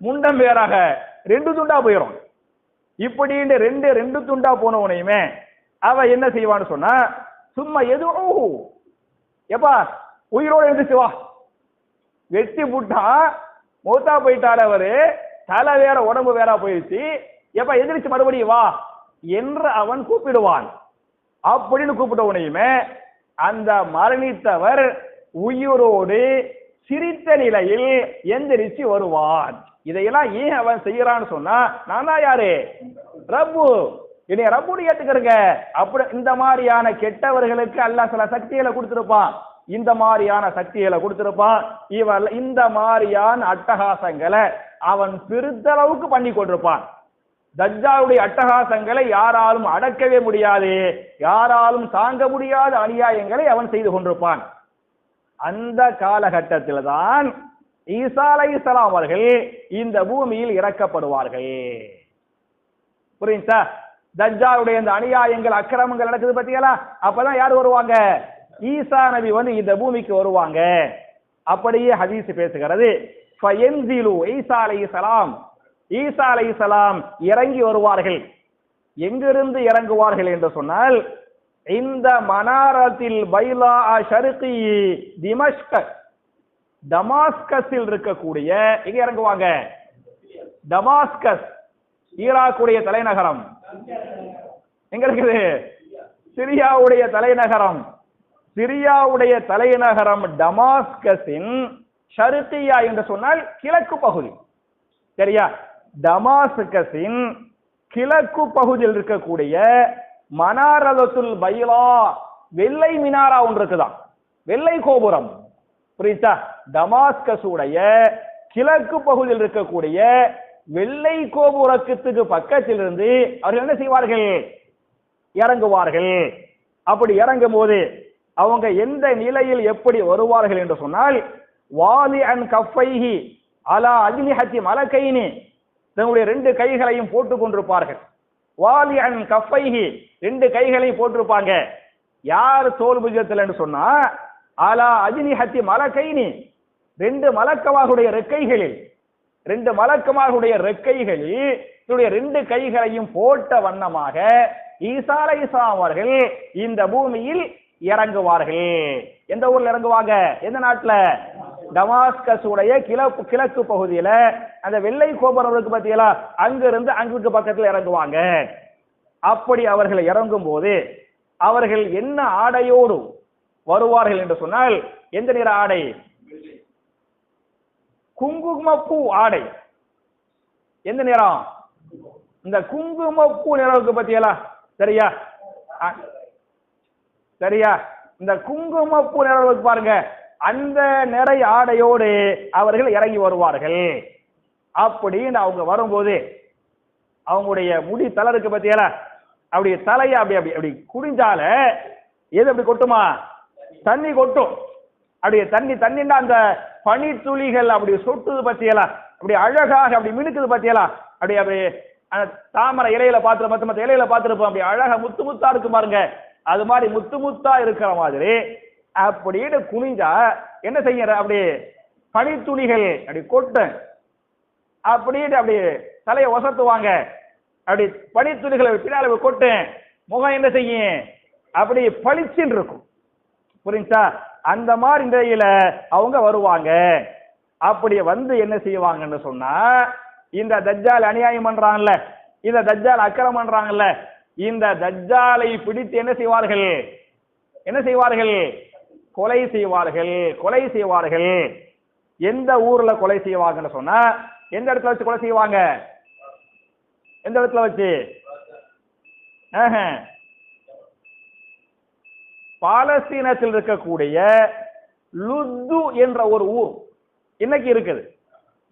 முண்டம் வேறாக ரெண்டு துண்டா போயிடும். இப்படின்னு ரெண்டு துண்டா போனவனையுமே அவ என்ன செய்வான்னு சொன்னா, சும்மா எதுவும் எப்பா உயிரோட எழுந்துச்சு வா, வெட்டி புட்டா மூத்தா போயிட்டார் அவரு, தலை வேற உடம்பு வேற போயிடுச்சு, எப்ப எதிர்த்து மறுபடியும் வா என்று அவன் கூப்பிடுவான். அப்படின்னு கூப்பிட்டவனையுமே அந்த மரணித்தவர் உயிரோடு சிரித்த நிலையில் எந்திரிச்சு வருவான். இதையெல்லாம் ஏன் அவன் செய்யறான்னு சொன்னா, நான் தான் யாரு, ரப்பு, என்னைய ரப்புன்னு ஏத்துக்கிறங்க. அப்படி இந்த மாதிரியான கெட்டவர்களுக்கு அல்லாஹ் சில சக்திகளை கொடுத்திருப்பான், இந்த மாதிரியான சக்திகளை கொடுத்திருப்பான். இவன் இந்த மாதிரியான அட்டகாசங்களை அவன் பெருத்தளவுக்கு பண்ணி கொண்டிருப்பான். தஜ்ஜாலுடைய அட்டகாசங்களை யாராலும் அடக்கவே முடியாது, யாராலும் தாங்க முடியாத அநியாயங்களை அவன் செய்து கொண்டிருப்பான். அந்த காலகட்டத்தில் தான் ஈசா அலைஹிஸ்ஸலாம் அவர்கள் இந்த பூமியில் இறக்கப்படுவார்கள். புரியுதா? தஜ்ஜாலுடைய இந்த அநியாயங்கள், அக்கிரமங்கள் நடக்குது பத்தியா, அப்பதான் யார் வருவாங்க, ஈசா நபி வந்து இந்த பூமிக்கு வருவாங்க. அப்படியே ஹதீஸ் பேசுகிறது, ஃபயன்சிலு ஈசா அலைஹிஸ்ஸலாம், ஈசா அலைஹிஸ்ஸலாம் இறங்கி வருவார்கள். எங்கிருந்து இறங்குவார்கள் என்று சொன்னால், இந்த மனாரத்தில் பைலா ஷர்கி திமஷ்க, டமாஸ்கஸில் இருக்கக்கூடிய, எங்க இறங்குவாங்க, டமாஸ்கஸ் ஈராக்குடைய தலைநகரம் எங்க இருக்குது, சிரியாவுடைய தலைநகரம், சிரியாவுடைய தலைநகரம் டமாஸ்கஸின் ஷர்கியா என்று சொன்னால் கிழக்கு பகுதி, சரியா? டமாஸ்கஸின் கிழக்கு பகுதியில் இருக்கக்கூடிய மனாரத்துல் பைலா, வெள்ளை மினாரா ஒன்று இருக்குதான், வெள்ளை கோபுரம். புரியுதா? டமாஸ்கஸ் உடைய கிழக்கு பகுதியில் இருக்கக்கூடிய வெள்ளை கோபுரத்துக்கு பக்கத்தில் இருந்து அவர்கள் என்ன செய்வார்கள், இறங்குவார்கள். அப்படி இறங்கும் போது அவங்க எந்த நிலையில் எப்படி வருவார்கள் என்று சொன்னால், வாலி அன் கஃபைஹி அலா அஜ்னிஹத்தி மலக்கைனி, தன்னுடைய ரெண்டு கைகளையும் போட்டுக் கொண்டிருப்பார்கள். வாலி அன் கஃபைஹி, ரெண்டு கைகளையும் போட்டிருப்பாங்க. யார் தோல் புஜத்தில் என்று சொன்னா, அலா அஜ்னிஹத்தி மலக்கைனி, ரெண்டு மலக்கமாகுடைய ரெக்கைகளில், ரெண்டு மலக்கமாகுடைய ரெக்கைகளில் தன்னுடைய ரெண்டு கைகளையும் போட்ட வண்ணமாக ஈசா அலைஹிஸ்ஸலாம் அவர்கள் இந்த பூமியில் இறங்குவார்கள். எந்த ஊர்ல இறங்குவாங்க, எந்த நாட்டுல, டமாஸ்கஸ் உடைய கிழக்கு பகுதியில அந்த வெள்ளை கோபுரம் இருக்கு பாத்தீங்களா, அங்கிருந்து அங்குக்கு பக்கத்தில் இறங்குவாங்க. அப்படி அவர்கள் இறங்கும் போது அவர்கள் என்ன ஆடையோடு வருவார்கள் என்று சொன்னால், எந்த நிற ஆடை? குங்குமப்பூ ஆடை. எந்த நிறம்? இந்த குங்குமப்பூ நிறம் பத்தியலா, சரியா சரியா? இந்த குங்குமப்பூ நிறம் பாருங்க, அந்த நிறை ஆடையோடு அவர்கள் இறங்கி வருவார்கள். அப்படின்னு அவங்க வரும்போது அவங்களுடைய முடி தளருக்கு பத்தியலா, அப்படி தலைய அப்படி அப்படி அப்படி குடிஞ்சால எது அப்படி கொட்டுமா? தண்ணி கொட்டும். அப்படியே தண்ணின்னா அந்த பனி துளிகள் அப்படி சொட்டுது பத்தியலா, அப்படி அழகாக அப்படி மினுக்குது பத்தியலா, அப்படி அப்படி தாமரை இலையில பாத்துரு மத்த இலையில பாத்துருப்போம், அப்படி அழகா முத்து முத்தா இருக்கு பாருங்க. அது மாதிரி முத்து முத்தா இருக்கிற மாதிரி அப்படின்னு குனிஞ்சா என்ன செய்யற, அப்படி பனித்துளிகள் அப்படி கொட்டு, அப்படின்னு அப்படி தலையை ஒசத்துவாங்க. அப்படி பனித்துளிகளை பின்னால கொட்டு, முகம் என்ன செய்யும், அப்படி பளிச்சுன்னு இருக்கும். புரிஞ்சா? அந்த மாதிரி நிலையில அவங்க வருவாங்க. அப்படி வந்து என்ன செய்வாங்கன்னு சொன்னா, இந்த தஜ்ஜால் அநியாயம் பண்றாங்கல்ல, இந்த தஜ்ஜால் அக்கிரமம் பண்றாங்கல்ல, இந்த தஜ்ஜாலை பிடித்து என்ன செய்வார்கள்? என்ன செய்வார்கள்? கொலை செய்வார்கள். கொலை செய்வார்கள். எந்த ஊர்ல கொலை செய்வாங்கன்னு சொன்னா, எந்த இடத்துல வச்சு கொலை செய்வாங்க? எந்த இடத்துல வச்சு? பாலஸ்தீனத்தில் இருக்கக்கூடிய லுத்து என்ற ஒரு ஊர் இன்னைக்கு இருக்குது.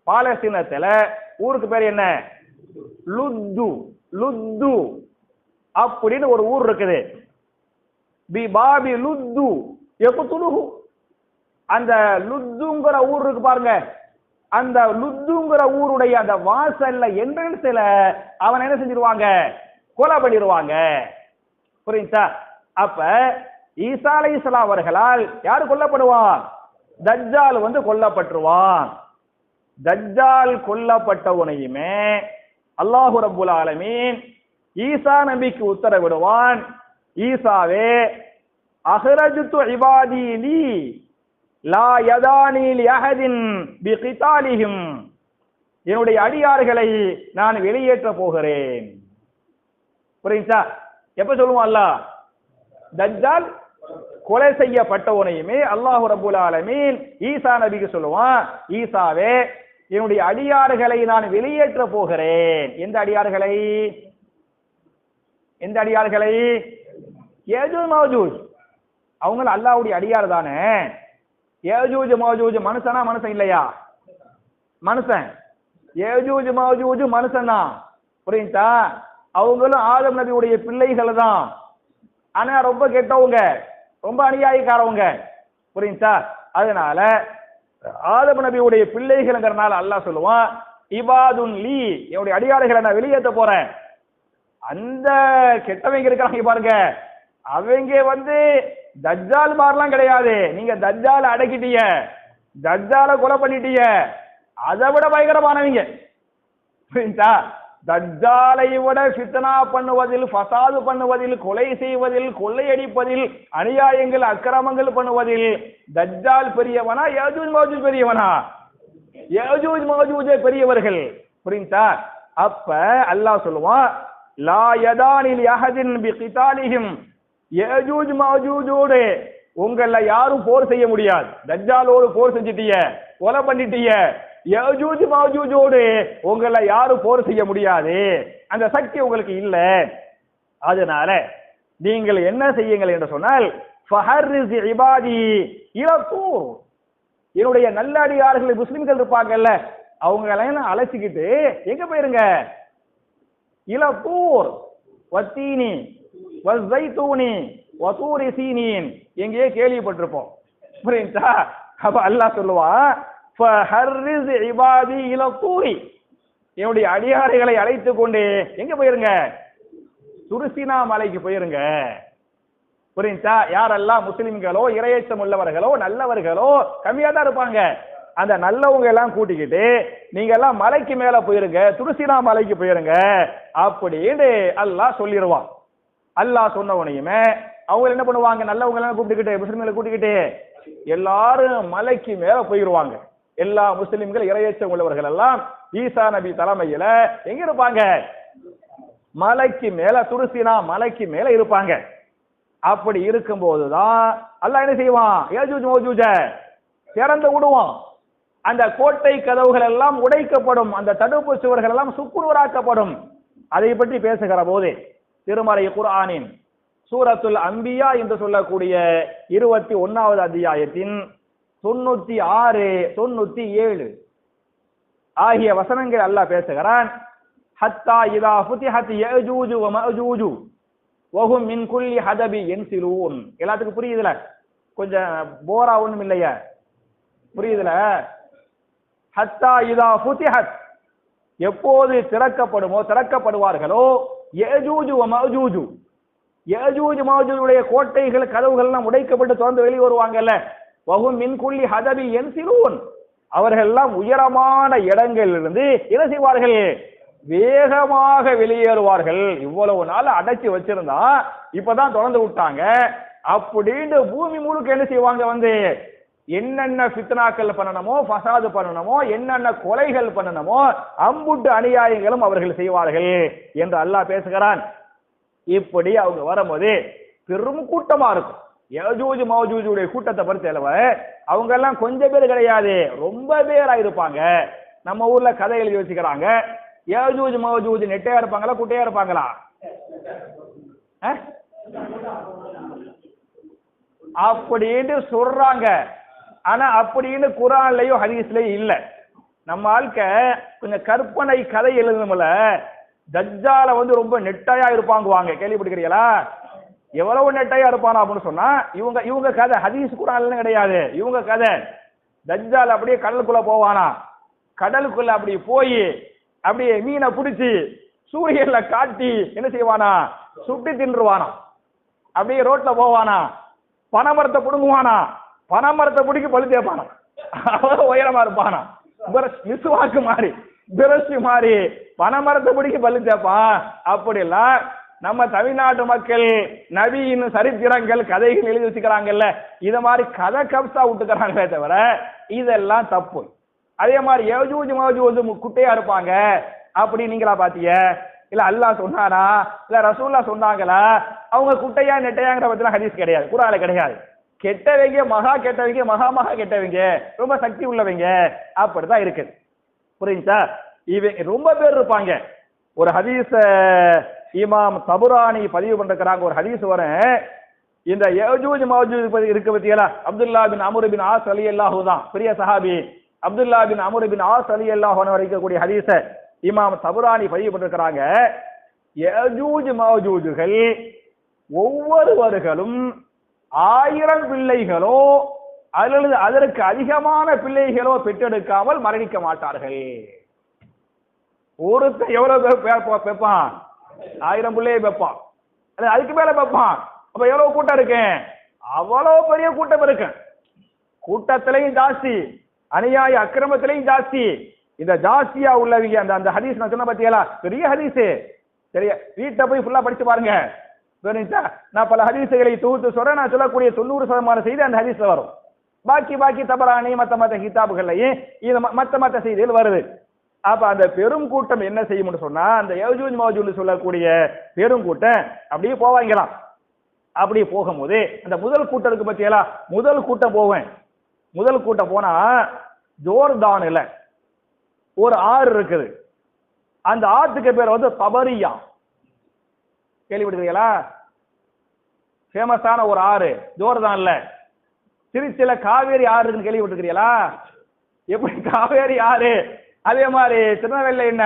பாலஸ்தீனத்துல ஊருக்கு பேர் என்ன? லுத்து. லுத்து அப்படின்னு ஒரு ஊர் இருக்குது. பிபாபி லுத்து யக்துலுஹு. அந்த லுத்துங்கிற ஊர் இருக்கு பாருங்க, அந்த லுத்துங்கிற ஊருடைய அந்த வாசல்ல என்ட்ரன்ஸ்ல அவன் என்ன செஞ்சிருவாங்க? கொலை பண்ணிடுவாங்க. புரியுதா? அப்ப ஈசா அலைஹிஸ்ஸலாம் அவர்களால் யாரு கொல்லப்படுவான்? தஜ்ஜால் வந்து கொல்லப்பட்டுருவான். தஜ்ஜால் கொல்லப்பட்டவனையுமே அல்லாஹு ரப்புல் ஆலமீன் ஈசா நபிக்கு உத்தரவிடுவான், ஈசாவே அஹ்ரஜ்து இபாதி லி லா யதானி லி அஹதின் பிகிதாலிஹிம், என்னுடைய அடியார்களை நான் வெளியேற்ற போகிறேன். புரியுதா? எப்ப சொல்லுவான் அல்லாஹ்? தஜ்ஜால் கொலை செய்யப்பட்டவனையுமே அல்லாஹு ரப்புல் ஆலமீன் ஈசா நபிக்கு சொல்லுவான், ஈசாவே என்னுடைய அடியார்களை நான் வெளியேற்ற போகிறேன். எந்த அடியார்களை? எந்த அடியார்களை? யஜூஜ் மௌஜூஜ். அவங்க அல்லாஹ்வுடைய அடியார் தானே. யஜூஜ் மௌஜூஜ் மனுஷனா? மனுஷன் இல்லையா? மனுஷன். யஜூஜ் மௌஜூஜ் மனுஷன் தான். புரியுதா? அவங்களும் ஆதம் நபியுடைய பிள்ளைகள் தான். ஆனா ரொம்ப கெட்டவங்க, ரொம்ப அநியாயக்காரவங்க. புரியுதா? அதனால ஆதம் நபியுடைய பிள்ளைகள்ங்கிறனால அல்லாஹ் சொல்லுவான், இபாதுன் லீ, என்னுடைய அடியார்களை நான் வெளியேற்ற போறேன். அந்த கெட்டவங்க இருக்காங்க பாருங்க, அவங்க வந்து தஜ்ஜால் மாதிரிலாம் கிடையாது. நீங்க தஜ்ஜால அடக்கிட்டீங்க, தஜ்ஜால கொலை பண்ணிட்டீங்க, அதை விட பயங்கரமானவங்க. புரியுதா? தஜ்ஜாலை விட ஃபித்னா பண்ணுவதில், ஃபசாது பண்ணுவதில், கொலை செய்வதில், கொள்ளையடிப்பதில், அநியாயங்கள் அக்கிரமங்கள் பண்ணுவதில் தஜ்ஜால் பெரியவனா யஜூஜ் மௌஜூஜ் பெரியவனா? யஜூஜ் மௌஜூஜ் பெரியவர்கள். புரியுதா? அப்ப அல்லாஹ் சொல்லுவான், லா யதானி லி அஹதின் பிகிதாலிஹிம், யஜூஜ் மௌஜூஜோடு உங்கள யாரும் போர் செய்ய முடியாது. தஜ்ஜாலோடு போர் செஞ்சிட்டீங்க, கொலை பண்ணிட்டீங்க. யஜூஜ் மௌஜூஜோடு உங்களை யாரும் போர் செய்ய முடியாது, அந்த சக்தி உங்களுக்கு இல்ல. அதனால நீங்கள் என்ன செய்யுங்கள் என்று சொன்னால், ஃபஹர்ரிஸ் இபாதி இலத்தூர், என்னுடைய நல்லடியார்கள் முஸ்லிம்கள் இருப்பாங்கல்ல, அவங்களெல்லாம் அழைச்சிக்கிட்டு எங்க போயிருங்க? இலத்தூர் வத்தீனி வஸ்ஸைத்தூனி வதூரி சீனின், எங்கேயே கேள்விப்பட்டிருப்போம். புரியுதா? அப்ப அல்லாஹ் சொல்லுவான், ஃபஹர்ரிஸ் இபாதி இலத்தூரி, என்னுடைய அடியார்களை அழைத்து கொண்டு எங்க போயிருங்க? துருசினா மலைக்கு போயிருங்க. புரியுதா? யாரெல்லாம் முஸ்லிம்களோ இறையச்சம் உள்ளவர்களோ நல்லவர்களோ கம்மியா தான் இருப்பாங்க, அந்த நல்லவங்க எல்லாம் கூட்டிக்கிட்டு நீங்க எல்லாம் மலைக்கு மேல போயிருங்க, துருசினா மலைக்கு போயிருங்க அப்படின்னு அல்லாஹ் சொல்லிடுவான். அல்லாஹ் சொன்ன உடனேயுமே அவங்க என்ன பண்ணுவாங்க? நல்லவங்க எல்லாம் கூப்பிட்டுக்கிட்டு முஸ்லிம்களை கூட்டிக்கிட்டு எல்லாரும் மலைக்கு மேல போயிருவாங்க. எல்லா முஸ்லிம்கள் இறையச்சம் உள்ளவர்கள் எல்லாம் ஈசா நபி தலைமையில எங்க இருப்பாங்க? மலைக்கு மேல, துருசினா மலைக்கு மேல இருப்பாங்க. அப்படி இருக்கும் போதுதான் அல்லாஹ் என்ன செய்வான்? யஜூஜ் மௌஜூஜ திறந்து விடுவான். அந்த கோட்டை கதவுகள் எல்லாம் உடைக்கப்படும், அந்த தடுப்பு சுவர்கள் எல்லாம் சுக்குநூறாக்கப்படும். அதை பற்றி பேசுகிற போது திருமறை குர்ஆனின் சூரத்துல் அம்பியா என்று சொல்லக்கூடிய 21வது அத்தியாயத்தின் 96, 97 ஆகிய வசனங்கள் அல்லாஹ் பேசுகிறான். ஹத்தா இதா ஃபுதிஹத் யஜூஜு வ மஅஜூஜு வஹும் மின் குல்லி ஹதபி யன்சிலூன். எல்லாத்துக்கும் புரியுதுல? கொஞ்சம் போரா ஒண்ணும் இல்லையா? புரியுதுல? ஹத்தா இதா ஃபுதிஹத் எப்போது திறக்கப்படுமோ, திறக்கப்படுவார்களோ, யஜூஜு வ மஅஜூஜு, யஜூஜ் மஅஜூஜுடைய கோட்டைகள் கதவுகள் எல்லாம் உடைக்கப்பட்டு திறந்து வெளியே வருவாங்கல்ல. வஹும் மின் குல்லி ஹதபி யன்சிலூன், அவர்கள் எல்லாம் உயரமான இடங்களிலிருந்து என்ன செய்வார்கள்? வேகமாக வெளியேறுவார்கள். இவ்வளவு நாள் அடைச்சி வச்சிருந்தா இப்பதான் திறந்து விட்டாங்க அப்படின்னு பூமி முழுக்க என்ன செய்வாங்க? என்னென்ன ஃபித்னாக்கள் பண்ணணுமோ, ஃபசாது பண்ணணுமோ, என்னென்ன கொலைகள் பண்ணணுமோ அம்புட்டு அநியாயங்களும் அவர்கள் செய்வார்கள் என்று அல்லாஹ் பேசுகிறான். இப்படி அவங்க வரும்போது பெரும் கூட்டமா இருக்கும். யஜூஜ் மௌஜூஜுடைய கூட்டத்தை பொறுத்தளவு அவங்க எல்லாம் கொஞ்சம் பேர் கிடையாது, ரொம்ப பேரா இருப்பாங்க. நம்ம ஊர்ல கதை எழுதி வச்சுக்கிறாங்க. யஜூஜ் மௌஜூஜ் நெட்டையா இருப்பாங்களா, குட்டையா இருப்பாங்களா? அப்படின்னு சொல்றாங்க. ஆனா அப்படின்னு குர்ஆன்லயோ ஹதீஸ்லயோ இல்ல. நம்ம ஆட்க கொஞ்சம் கற்பனை கதை எழுதணும்ல. தஜ்ஜால ரொம்ப நெட்டையா இருப்பாங்குவாங்க, கேள்விப்பட்டிருக்கிறீங்களா? எவ்வளவு நெட்டையா இருப்பானா அப்படின்னு சொன்னா இவங்க கதை, ஹதீஸ் குர்ஆன்ல கிடையாது. இவங்க கதை, தஜ்ஜால் அப்படியே கடலுக்குள்ள போவானா, கடலுக்குள்ள அப்படி போய் அப்படியே மீனை பிடிச்சி சூரியன்ல காட்டி என்ன செய்வானா? சுட்டி தின்றுவானா. அப்படியே ரோட்ல போவானா, பனைமரத்தை புடுங்குவானா, பனைமரத்தை பிடிக்க பழு தேப்பானா, அவ்வளவு உயரமா இருப்பானா. மிசுவாக்கு மாறி, பிரஷ் மாறி பனைமரத்தை பிடிக்க பழு தேப்பான். அப்படி எல்லாம் நம்ம தமிழ்நாட்டு மக்கள் நபியின் சரித்திரங்கள் கதைகள் எழுதி வச்சுக்கிறாங்கல்ல, இத மாதிரி கதை கப்சா விட்டுக்கிறாங்களே தவிர இதெல்லாம் தப்பு. அதே மாதிரி யஜூஜ் மஅஜூஜ் குட்டையா இருப்பாங்க அப்படி நீங்களா பாத்தீங்க? இல்ல அல்லாஹ் சொன்னானா, இல்ல ரசூல்லா சொன்னாங்களா? அவங்க குட்டையா நெட்டையாங்கிற பத்திலாம் ஹதீஸ் கிடையாது, குர்ஆன்ல கிடையாது. கெட்டவங்க, மகா கெட்டவங்க, மகா கெட்டவங்க, ரொம்ப சக்தி உள்ளவங்க, அப்படிதான் இருக்குது. புரியுதா? இவங்க ரொம்ப பேர் இருப்பாங்க. ஒரு ஹதீஸ் இமாம் தபுரானி பதிவு பண்றாங்க. ஒரு ஹதீஸ் வரும், இந்த யஜூஜ் மஅஜூஜ் இருக்கு பத்தியலா, அப்துல்லா பின் அம்ர் பின் ஆஸ் ரலியல்லாஹு தான் பெரிய சஹாபி. அப்துல்லா பின் அம்ர் பின் ஆஸ் ரலியல்லாஹு அன்ஹு வரைக்கக்கூடிய ஹதீஸ இமாம் தபுரானி பதிவு பண்றாங்க. யஜூஜ் மஅஜூஜுகள் ஒவ்வொருவர்களும் 1000 பிள்ளைகளோ அல்லது அதற்கு அதிகமான பிள்ளைகளோ பெற்றெடுக்காமல் மரணிக்க மாட்டார்கள். ஒருத்த எவ்வளவு பெப்பான்? 1000 பிள்ளையை பெப்பான், அதுக்கு மேல பெப்பான். அப்ப எவ்வளவு கூட்டம் இருக்கு? அவ்வளவு பெரிய கூட்டம் இருக்கு. கூட்டத்திலையும் ஜாஸ்தி, அநியாய அக்கிரமத்திலையும் ஜாஸ்தி. இந்த ஜாஸ்தியா உள்ளவங்க அந்த அந்த ஹதீஸ் நான் சொன்ன பத்தியலா, பெரிய ஹதீஸ். சரியா, வீட்டை போய் ஃபுல்லா படிச்சு பாருங்க. நான் பல ஹதீசுகளை தொகுத்து சொல்றேன். நான் சொல்லக்கூடிய 90% செய்தி அந்த ஹதீஸ்ல வரும். பாக்கி தபரானி மத்த கிதாபுகள்லையும் இது மத்த செய்திகள் வருது. அப்ப அந்த பெரும் கூட்டம் என்ன செய்யும்னு சொன்னா, அந்த யஜூஜ் மஅஜூஜ் சொல்லக்கூடிய பெரும் கூட்டம் அப்படியே போவாங்களாம். அப்படி போகும்போது அந்த முதல் கூட்டம் இருக்கு பத்தியலா, முதல் கூட்டம் போவேன். முதல் கூட்டம் போனா ஜோர்தான்ல ஒரு ஆறு இருக்குது. அந்த ஆத்துக்கு பேர் தபரியா. கேள்விப்பட்டிருக்கீங்களா? ஃபேமஸான ஒரு ஆறு ஜோர்தான்ல. திருச்சியில காவேரி ஆறு இருக்குன்னு கேள்விப்பட்டிருக்கீங்களா? எப்படி காவேரி ஆறு, அதே மாதிரி திருநெல்வேலியில என்ன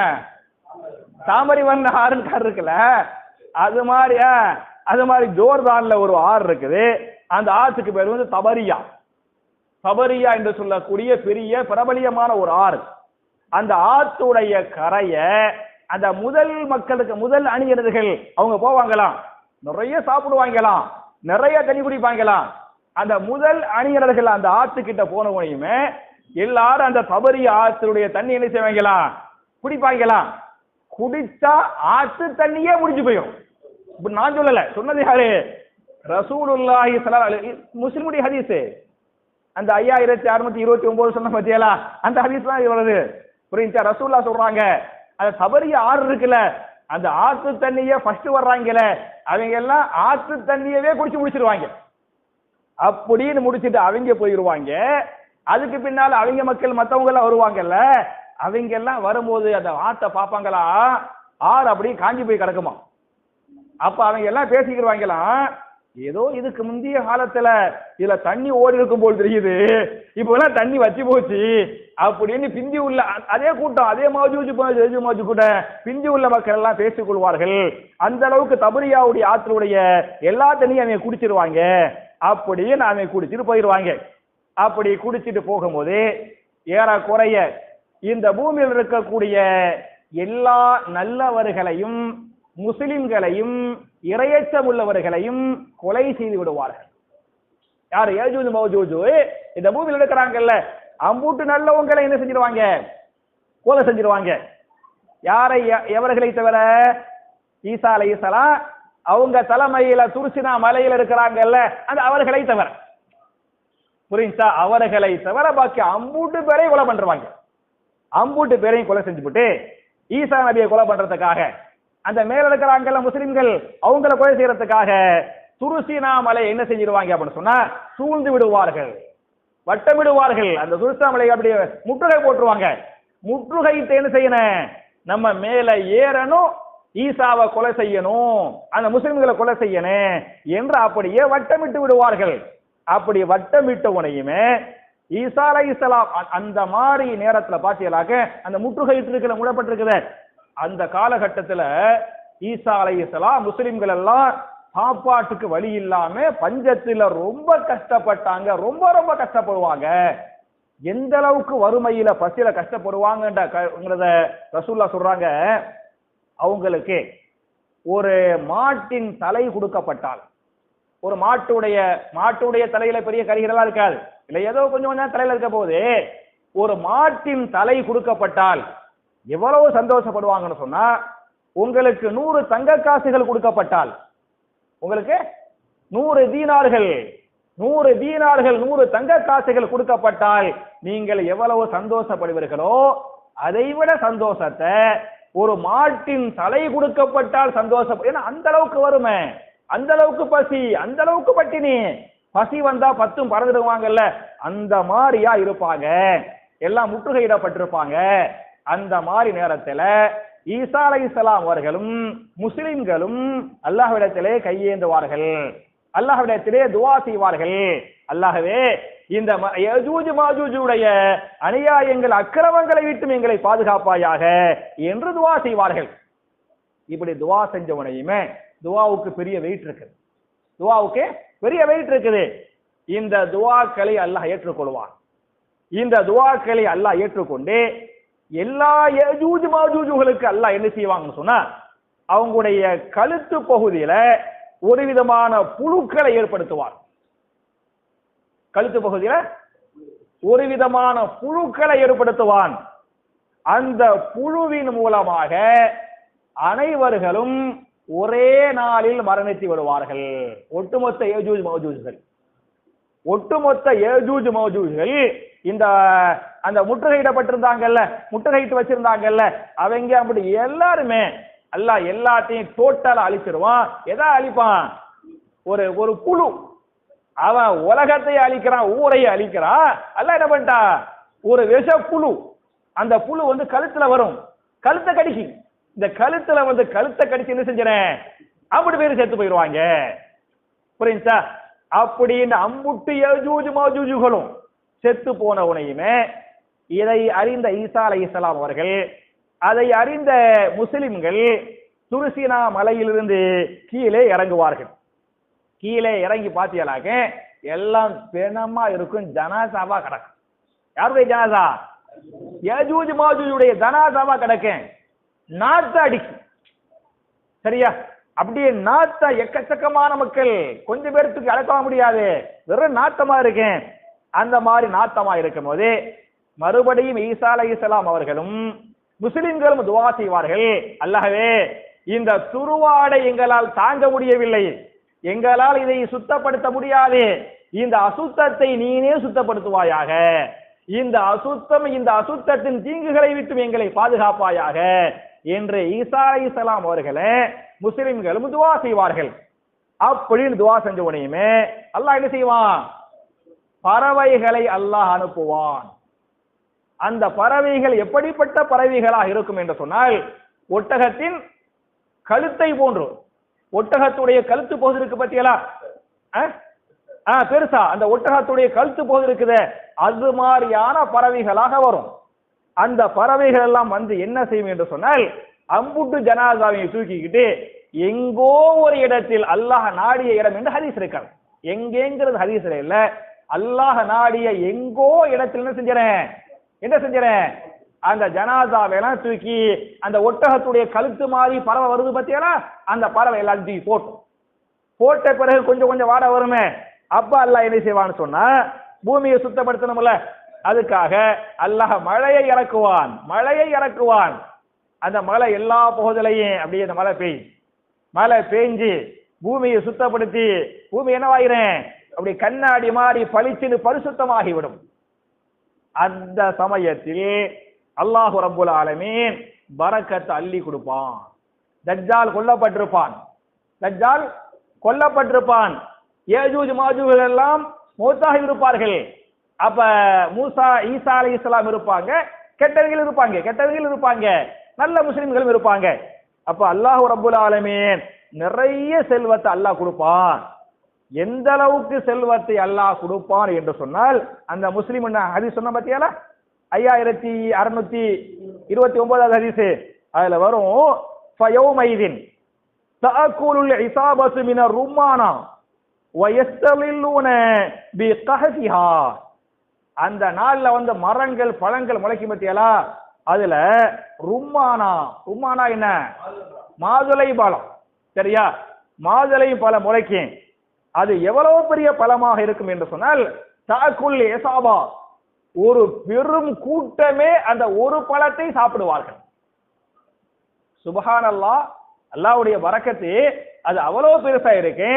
தாமரைவண்ண ஆறுன்னு இருக்குல்ல, அது மாதிரி ஜோர்தான்ல ஒரு ஆறு இருக்குது. அந்த ஆற்றுக்கு பேர் தபரியா. தபரியா என்று சொல்லக்கூடிய பெரிய பிரபலியமான ஒரு ஆறு. அந்த ஆற்றுடைய கரைய அந்த முதல் மக்களுக்கு, முதல் அணியினர்கள் அவங்க போவாங்களாம், நிறைய சாப்பிடுவாங்களாம், நிறைய தண்ணி குடிப்பாங்களாம். அந்த முதல் அணியினர்கள் அந்த ஆற்றுக்கிட்ட போனவனையுமே எல்லாரும் அந்த தபரியா ஆற்றுடைய தண்ணி என்ன செய்வாங்களாம்? குடிப்பாங்களாம். குடிச்சா ஆற்று தண்ணியே முடிஞ்சு போயிடும். நான் சொல்லல, சொன்னது யாரு? ரசூலுல்லாஹி ஸல்லல்லாஹு அலைஹி, முஸ்லிமுடைய ஹதீஸ். அந்த 5629 சொன்ன பத்தியலா அந்த ஹதீஸ்லாம் இவ்வளவு புரியுதா? ரசூலுல்லாஹ் சொல்றாங்க அந்த தபரிய ஆறு இருக்குல்ல, அந்த ஆத்து தண்ணிய ஃபர்ஸ்ட் வர்றாங்கல அவங்க எல்லாம் ஆத்து தண்ணியவே குடிச்சு முடிச்சிருவாங்க. அப்படின்னு முடிச்சிட்டு அவங்க போயிருவாங்க. அதுக்கு பின்னால அவங்க மக்கள் மத்தவங்க எல்லாம் வருவாங்கல்ல, அவங்க எல்லாம் வரும்போது அந்த ஆத்த பாப்பாங்களா, ஆறு அப்படியே காஞ்சி போய் கிடக்குமா. அப்ப அவங்க எல்லாம் பேசிக்கிடுவாங்களாம், ஏதோ இதுக்கு முந்தைய காலத்துல இதுல தண்ணி ஓடி இருக்கும் போல் தெரியுது, இப்ப எல்லாம் தண்ணி வச்சு போச்சு அப்படின்னு பிந்தி உள்ள அதே கூட்டம், அதே மாஜூஜ் கூட பிந்தி உள்ள மக்கள் எல்லாம் பேசிக் கொள்வார்கள். அந்த அளவுக்கு தபரியாவுடைய ஆற்றுடைய எல்லா தண்ணியும் அவங்க குடிச்சிருவாங்க. அப்படியே நாம குடிச்சிட்டு போயிடுவாங்க. அப்படி குடிச்சிட்டு போகும்போது ஏறக்குறைய இந்த பூமியில் இருக்கக்கூடிய எல்லா நல்லவர்களையும் முஸ்லிம்களையும் இரையச்சம் உள்ளவர்களையும் கொலை செய்து விடுவார்கள். யாரு? யஜூஜ் மௌஜூஜ் இந்த பூமியில் இருக்கிறாங்கல்ல, அம்பூட்டு நல்லவங்களை என்ன செஞ்சிருவாங்க? கொலை செஞ்சிருவாங்க. யாரை? எவர்களை தவிர? ஈசா அலைஹிஸ்ஸலாம் அவங்க தலைமையில துர்சினா மலையில் இருக்கிறாங்கல்ல, அந்த அவர்களை தவிர. புரியுதா? அவர்களை தவிர பாக்கி அம்பூட்டு பேரை கொலை பண்றாங்க. அம்பூட்டு பேரையும் கொலை செஞ்சுட்டு ஈசா நபியை கொலை பண்றதுக்காக அந்த மேல இருக்கிறாங்கல்ல முஸ்லிம்கள், அவங்கள கொலை செய்யறதுக்காக துருசினா மலை என்ன செஞ்சிருவாங்க அப்படின்னு சொன்னா சூழ்ந்து விடுவார்கள், வட்டமிடுவார்கள். அந்த துருசினா மலை அப்படியே முற்றுகை போட்டுருவாங்க. முற்றுகையிட்டு என்ன செய்யணும்? நம்ம மேல ஏறணும், ஈசாவை கொலை செய்யணும், அந்த முஸ்லிம்களை கொலை செய்யணும் என்று அப்படியே வட்டமிட்டு விடுவார்கள். அப்படி வட்டமிட்ட உனையுமே ஈசா அலைஹிஸ்ஸலாம் அந்த மாதிரி நேரத்துல பாத்தீங்களாக்க அந்த முற்றுகையிட்டு மூடப்பட்டிருக்குது. அந்த காலகட்டத்துல ஈசா அலைஹிஸ்ஸலாம் முஸ்லிம்கள் எல்லாம் சாப்பாட்டுக்கு வழி இல்லாம பஞ்சத்துல ரொம்ப கஷ்டப்பட்டாங்க. ரொம்ப ரொம்ப கஷ்டப்படுவாங்க. எந்த அளவுக்கு வறுமையில பசியில கஷ்டப்படுவாங்கன்றத ரசூலுல்லாஹ் சொல்றாங்க. அவங்களுக்கு ஒரு மாட்டின் தலை கொடுக்கப்பட்டால், ஒரு மாட்டுடைய தலையில பெரிய கரிகளெல்லாம் இருக்காது, இல்ல ஏதோ கொஞ்சம் கொஞ்சம் தலையில இருக்க போது ஒரு மாட்டின் தலை கொடுக்கப்பட்டால் எவ்வளவு சந்தோஷப்படுவாங்கன்னு சொன்னா, உங்களுக்கு 100 தங்க காசுகள் கொடுக்கப்பட்டால், உங்களுக்கு 100 தீனார்கள் 100 தங்க காசுகள் கொடுக்கப்பட்டால் நீங்கள் எவ்வளவு சந்தோஷப்படுவீர்களோ அதைவிட சந்தோஷத்தை ஒரு மாட்டின் தலை கொடுக்கப்பட்டால் சந்தோஷம். ஏன்னா அந்த அளவுக்கு வறுமை, அந்த அளவுக்கு பசி, அந்த அளவுக்கு பட்டினி. பசி வந்தா 10 பறந்துடுவாங்கல்ல, அந்த மாதிரியா இருப்பாங்க. எல்லாம் முற்றுகையிடப்பட்டிருப்பாங்க. அந்த மாதிரி நேரத்துல ஈசா அலைஹிஸ்ஸலாம் அவர்களும் முஸ்லிம்களும் அல்லாஹ்விடத்திலே கையேந்துவார்கள், அல்லாஹ்விடத்திலே துஆ செய்வார்கள். அல்லாஹ்வே இந்த யஜூஜ் மாஜூஜுடைய அநியாயங்கள் அக்கிரமங்களை விட்டு எங்களை பாதுகாப்பாயாக என்று துஆ செய்வார்கள். இப்படி துஆ செஞ்சவனையுமே துஆவுக்கு பெரிய வெயிட் இருக்குது. துஆவுக்கு பெரிய வெயிட் இருக்குது. இந்த துஆக்களை அல்லாஹ் ஏற்றுக்கொள்வான். இந்த துஆக்களை அல்லாஹ் ஏற்றுக்கொண்டு எல்லா யஜூஜ் மாஜூஜுகளுக்கு அல்லாஹ் என்ன செய்வாங்கன்னு சொன்னா, அவங்களுடைய கழுத்து பகுதியில ஒரு விதமான புழுக்களை ஏற்படுத்துவார். கழுத்து பகுதியில ஒரு விதமான புழுக்களை ஏற்படுத்துவான். அந்த புழுவின் மூலமாக அனைவர்களும் ஒரே நாளில் மரணித்து விடுவார்கள். ஒட்டுமொத்த யஜூஜ் மௌஜூஜ்கள் இந்த அந்த முற்றுகையிடப்பட்டிருந்தாங்கல்ல, முற்றுகையிட்டு வச்சிருந்தாங்கல்ல, அவங்க அப்படி எல்லாருமே அல்லாஹ் எல்லாத்தையும் டோட்டலா அழிச்சிருவான். எதா அழிப்பான்? ஒரு புழு. அவன் உலகத்தை அழிக்கிறான், ஊரையை அழிக்கிறான். அல்லாஹ் என்ன பண்ணிட்டா? ஒரு விஷ புழு. அந்த புழு கழுத்துல வரும், கழுத்தை கடிக்கும். இந்த கழுத்துல கழுத்தை கடிச்சு என்ன செஞ்சேன்? அப்படி பேர் செத்து போயிடுவாங்க. புரியுதா? அப்படி இந்த அம்புட்டு யஜூஜ் மௌஜூஜுகளும் செத்து போன உனையுமே இதை அறிந்த ஈசா அலைஹிஸ்ஸலாம் அவர்கள், அதை அறிந்த முஸ்லிம்கள் துருசினா மலையிலிருந்து கீழே இறங்குவார்கள். கீழே இறங்கி பாத்தியலாக எல்லாம் பிணமா இருக்கும், ஜனாசாவா கிடக்கும். யாருடைய ஜனாசா? யஜூஜ் மாஜூஜுடைய ஜனாசாவா கிடக்கும். நாத்த அடிக்கும். சரியா? அப்படியே நாத்த எக்கச்சக்கமான மக்கள், கொஞ்சம் பேருக்கு அடக்க முடியாது, வெறும் நாத்தமா இருக்கேன். அந்த மாதிரி நாத்தமா இருக்கும் போது மறுபடியும் ஈசா அலைஹிஸ்ஸலாம் அவர்களும் முஸ்லிம்களும் துஆ செய்வார்கள். அல்லாஹ்வே இந்த துருவாடை எங்களால் தாங்க முடியவில்லை, எங்களால் இதை சுத்தப்படுத்த முடியாது, இந்த அசுத்தத்தை நீனே சுத்தப்படுத்துவாயாக, இந்த அசுத்தத்தின் தீங்குகளை விட்டு எங்களை பாதுகாப்பாயாக என்று ஈசா அலைஹிஸ்ஸலாம் அவர்களே முஸ்லிம்களும் துஆ செய்வார்கள். அப்படின்னு துஆ செஞ்ச உடனேயுமே அல்லாஹ் என்ன செய்வான்? பறவைகளை அல்லாஹ் அனுப்புவான். அந்த பறவைகள் எப்படிப்பட்ட பறவைகளாக இருக்கும் என்று சொன்னால், ஒட்டகத்தின் கழுத்தை போன்று, ஒட்டகத்துடைய கழுத்து போது இருக்கு பத்தியலா, பெருசா அந்த ஒட்டகத்துடைய கழுத்து போது இருக்குது, அது மாதிரியான பறவைகளாக வரும். அந்த பறவைகள் எல்லாம் வந்து என்ன செய்யும் என்று சொன்னால், அம்புட்டு ஜனாசாவை தூக்கிக்கிட்டு எங்கோ ஒரு இடத்தில் அல்லாஹ் நாடிய இடம் என்று ஹதீஸ் இருக்காங்க. எங்கேங்கிறது ஹதீஸ்ல இல்ல, அல்லாஹ் நாடிய எங்கோ இடத்தில் என்ன செஞ்சறேன் அந்த ஜனாசாவெல்லாம் தூக்கி அந்த ஒட்டகத்துடைய கழுத்து மாதிரி பறவை வருது பத்தியாலா, அந்த பறவை எல்லாம் தூக்கி போட்ட பிறகு கொஞ்சம் கொஞ்சம் வாட வருமே, அப்ப அல்லாஹ் என்ன செய்வான்னு சொன்னா பூமியை சுத்தப்படுத்தணும்ல, அதுக்காக அல்லாஹ் மழையை இறக்குவான். அந்த மழை எல்லா பகுதியிலையும் அப்படியே அந்த மழை பெய்ஞ்சு பூமியை சுத்தப்படுத்தி பூமி என்னவாயிரும், அப்படி கண்ணாடி மாதிரி பளிச்சுன்னு பரிசுத்தமாகிவிடும். அந்த சமயத்தில் அல்லாஹு ரப்புல் ஆலமீன் பரக்கத்தை அள்ளி கொடுப்பான். தஜ்ஜால் கொல்லப்பட்டிருப்பான். ஏஜூஜ் மாஜூஜ் எல்லாம் மௌத்தாகி இருப்பார்கள். அப்ப ஈசா அலைஹிஸ்ஸலாம் இருப்பாங்க, கெட்டவர்கள் இருப்பாங்க, நல்ல முஸ்லிம்களும் இருப்பாங்க. அப்ப அல்லாஹ் ரப்புல் ஆலமீன் நிறைய செல்வத்தை அல்லாஹ் கொடுப்பான். எந்த அளவுக்கு செல்வத்தை அல்லாஹ் கொடுப்பான் என்று சொன்னால், அந்த முஸ்லிம் ஹதீஸ் சொன்ன பத்தியால 5629 ஹதீஸ், அதுல வரும் ஃபயௌமைதின் தஅகுலுல் இஸாபத்து மினர் ரும்மானா வயஸ்தலில்லூன பிகஹஃபிஹா. அந்த நாள்ல வந்து மரங்கள் பழங்கள் முளைக்கும் பத்தியாலா, அதுல ரும்மானா என்ன, மாதுளை பழம், சரியா, மாதுளை பழம் முளைக்கும். அது எவ்வளவு பெரிய பழமாக இருக்கும் என்று சொன்னால், தஅகுல் இஸாபா, ஒரு பெரும் கூட்டமே அந்த ஒரு பழத்தை சாப்பிடுவார்கள். சுப்ஹானல்லாஹ், அல்லாஹ்வுடைய பரக்கத்து அது அவ்வளவு பெருசா இருக்கு.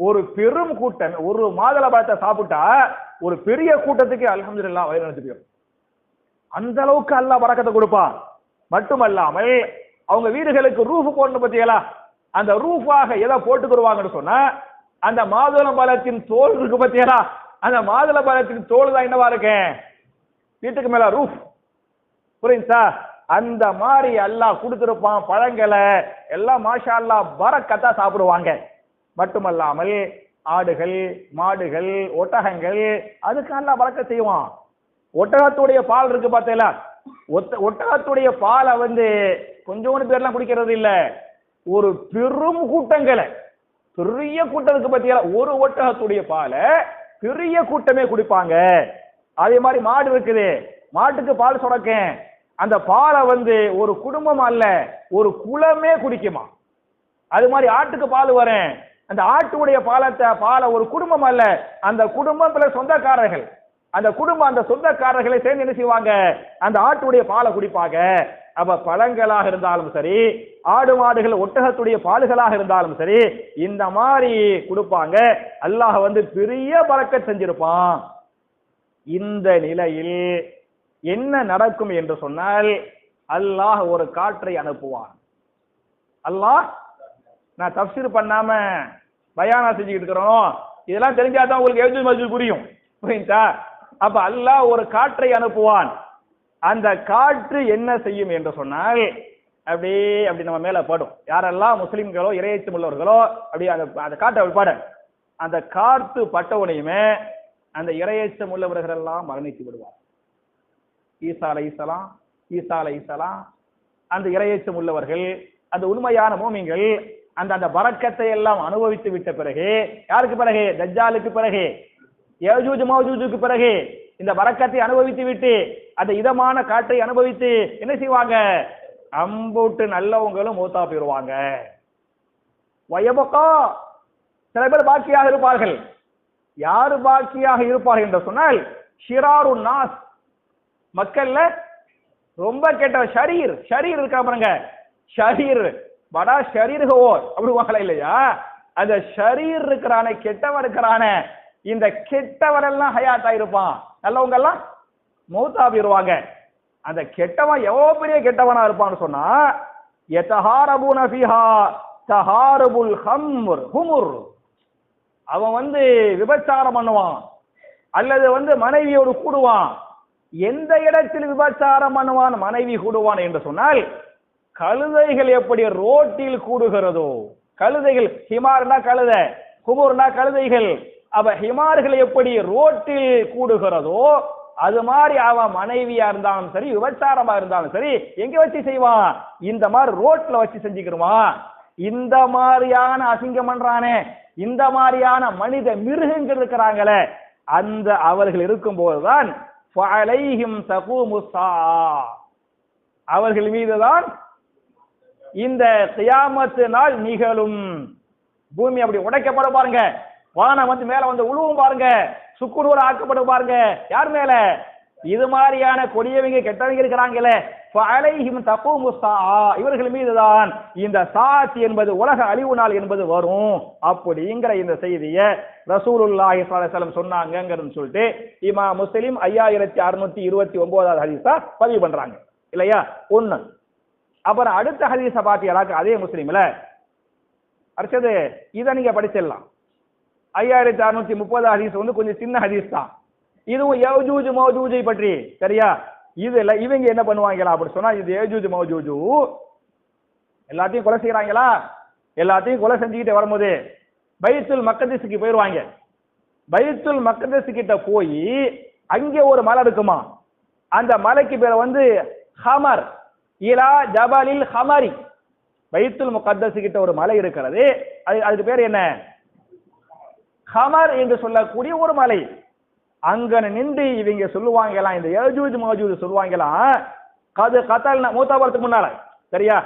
ஒரு பெரும் கூட்டம் ஒரு மாதுளை பழத்தை சாப்பிட்டா ஒரு பெரிய கூட்டத்துக்கு அல்ஹம்துலில்லாஹ் வயிறு நிறைஞ்சு போயிடும். அந்த அளவுக்கு அல்லாஹ் பரக்கத்தை கொடுப்பான். மட்டுமல்லாமல் அவங்க வீடுகளுக்கு ரூஃப் போடணும் பத்தியலா, அந்த ரூஃபாக எதை போட்டுக்குருவாங்கன்னு சொன்னா, அந்த மாதுளை பழத்தின் தோல் இருக்கு பத்தியலா, அந்த மாதுளை பழத்தின் தோல் தான் என்னவா இருக்கு வீட்டுக்கு மேல ரூஃப், புரியுதா? அந்த மாதிரி அல்லாஹ் கொடுத்திருப்பான். பழங்களை எல்லாம் மாஷா அல்லாஹ் பரக்கத்தா சாப்பிடுவாங்க. மட்டுமல்லாமல் ஆடுகள், மாடுகள், ஒட்டகங்கள், அதுக்கு அல்லாஹ் பரக்கத் செய்வான். ஒட்டகத்துடைய பால் இருக்கு பார்த்தீங்களா, ஒட்டகத்துடைய பாலை வந்து கொஞ்சோண்டு பேர்லாம் குடிக்கிறது இல்ல, ஒரு பெரும் கூட்டங்களை, பெரிய கூட்டத்துக்கு பார்த்தீங்களா, ஒரு ஒட்டகத்துடைய பாலை பெரிய கூட்டமே குடிப்பாங்க. அதே மாதிரி மாடு இருக்குது, மாட்டுக்கு பால் சுரக்க, அந்த பாலை வந்து ஒரு குடும்பம் அல்ல ஒரு குலமே குடிக்குமா. அது மாதிரி ஆட்டுக்கு பால் வரேன், அந்த ஆட்டுடைய பாலை ஒரு குடும்பம் அல்ல, அந்த குடும்பம் பிற சொந்தக்காரர்கள், அந்த குடும்பம் அந்த சொந்தக்காரர்களை சேர்ந்து என்ன செய்வாங்க, அந்த ஆட்டுடைய பாலை குடிப்பாங்க. அப்ப பழங்களாக இருந்தாலும் சரி, ஆடு மாடுகள் ஒட்டகத்துடைய பால்களாக இருந்தாலும் சரி, இந்த மாதிரி கொடுப்பாங்க. அல்லாஹ் வந்து பெரிய பரக்கத் செஞ்சிருப்பான். இந்த நிலையில் என்ன நடக்கும் என்று சொன்னால், அல்லாஹ் ஒரு காற்றை அனுப்புவான். அல்லாஹ், நான் தஃப்சீர் பண்ணாம பயானா செஞ்சுக்கிட்டு இருக்கிறோம், இதெல்லாம் தெரிஞ்சாதான் உங்களுக்கு யஜூஜ் மஜூஜ் புரியும், புரியுதா? அப்ப அல்லாஹ் ஒரு காற்றை அனுப்புவான். அந்த காற்று என்ன செய்யும் என்று சொன்னால், அப்படி நம்ம மேல படும். யாரெல்லாம் முஸ்லிம்களோ இறையச்சம் உள்ளவர்களோ அப்படி அந்த காற்றை பாட, அந்த காற்று பட்டவுனையுமே அந்த இறையச்சம் உள்ளவர்கள் எல்லாம் மரணித்து விடுவார். ஈசா அலைஹிஸ்ஸலாம் அந்த இறையச்சம் உள்ளவர்கள், அந்த உண்மையான மூமின்கள் அந்த பரக்கத்தை எல்லாம் அனுபவித்து விட்ட பிறகு, யாருக்கு பிறகு? தஜ்ஜாலுக்கு பிறகு, யஜூஜ் மஜூஜுக்கு பிறகு இந்த பரக்கத்தை அனுபவித்து விட்டு அந்த இதமான காற்றை அனுபவித்து என்ன செய்வாங்க, அம்புட்டு நல்லவங்களும் மூத்தா போயிருவாங்க. வயபகா, சில பேர் பாக்கியாக இருப்பார்கள். யாரு பாக்கியாக இருப்பார்கள் என்று சொன்னால், ஷிராரு நாஸ், மக்கள்ல ரொம்ப கெட்ட ஷரீர் இருக்கா பாருங்க, ஷரீர் படா ஷரீர் ஹோ அப்படிவாங்களா இல்லையா, அந்த ஷரீர் இருக்கிறானே, கெட்டவன் இருக்கிறானே, இந்த கெட்டவரெல்லாம் ஹயாத்தா இருப்பான், நல்லவங்க எல்லாம் மௌத்தா போயிருவாங்க. அந்த கெட்டவன் எவ்வளவு பெரிய கெட்டவனா இருப்பான்னு சொன்னா, யதஹாரபூன ஃபீஹா தஹாரபுல் ஹுமுர், அவன் விபச்சாரம் பண்ணுவான் அல்லது மனைவியோடு கூடுவான். எந்த இடத்தில் விபச்சாரம் பண்ணுவான், மனைவி கூடுவான் என்று சொன்னால், கழுதைகள் எப்படி ரோட்டில் கூடுகிறதோ, கழுதைகள், ஹிமார்னா கழுதை, குமுர்னா கழுதைகள், அவ ஹிமார்கள் எப்படி ரோட்டில் கூடுகிறதோ அது மாதிரி அவன் மனைவியா இருந்தாலும் சரி விபச்சாரமா இருந்தாலும் சரி எங்க வச்சு செய்வான், இந்த மாதிரி ரோட்ல வச்சு செஞ்சுக்கிடுவான். இந்த மாதிரியான அசிங்கம் பண்றானே, இந்த மாதிரியான மனித மிருகங்கள் இருக்கிறாங்களே, அந்த அவர்கள் இருக்கும் போதுதான் அவர்கள் மீதுதான் இந்த கியாமத்து நாள் நிகழும். பூமி அப்படி உடைக்கப்பட பாருங்க, வானம் மேல உழுவும் பாருங்க, சுக்குநூறு ஆக்கப்பட பாருங்க. யார் மேல? இது மாதிரியான கொடியவங்க கெட்டவங்க இருக்கிறாங்களே, இவர்கள் மீதுதான் இந்த சாத் என்பது உலக அழிவு நாள் என்பது வரும் அப்படிங்கிற இந்த செய்தியை ரசூலுல்லாஹி ஸல்லல்லாஹு அலைஹி வஸல்லம் சொன்னாங்கன்னு சொல்லிட்டு இமாம் முஸ்லிம் 5629 ஹதீஸா பதிவு பண்றாங்க இல்லையா? ஒண்ணு. அப்புறம் அடுத்த ஹதீஸ பாத்தீங்களாக்க அதே முஸ்லிம்ல அடுத்தது இதை நீங்க படிச்சிடலாம். 5630 ஹதீஸ் கொஞ்சம் சின்ன ஹதீஸ் தான். இதுவும் யஜூஜ் மௌஜூஜை பற்றி, சரியா? இதுல இவங்க என்ன பண்ணுவாங்களா அப்படி சொன்னா, இது யஜூஜ் மௌஜூஜு எல்லாத்தையும் கொலை செய்யறாங்களா, எல்லாத்தையும் கொலை செஞ்சுக்கிட்டு வரும்போது பைத்துல் மக்திஸுக்கு போயிருவாங்க. பைத்துல் மக்திஸ் கிட்ட போய் அங்கே ஒரு மலை இருக்குமா, அந்த மலைக்கு பேர் ஹமர், இலா ஜபலில் ஹமரி. பைத்துல் முகத்தஸ் கிட்ட ஒரு மலை இருக்கிறது, அதுக்கு பேர் என்ன? ஹமர் என்று சொல்லக்கூடிய ஒரு மலை. அங்க நின்று இவங்க சொல்லுவாங்கலாம், இந்த யஜூஜ் மௌஜூஜ் சொல்லுவாங்கலாம், கது கத்தல் மூத்தாபரத்துக்கு முன்னால, சரியா?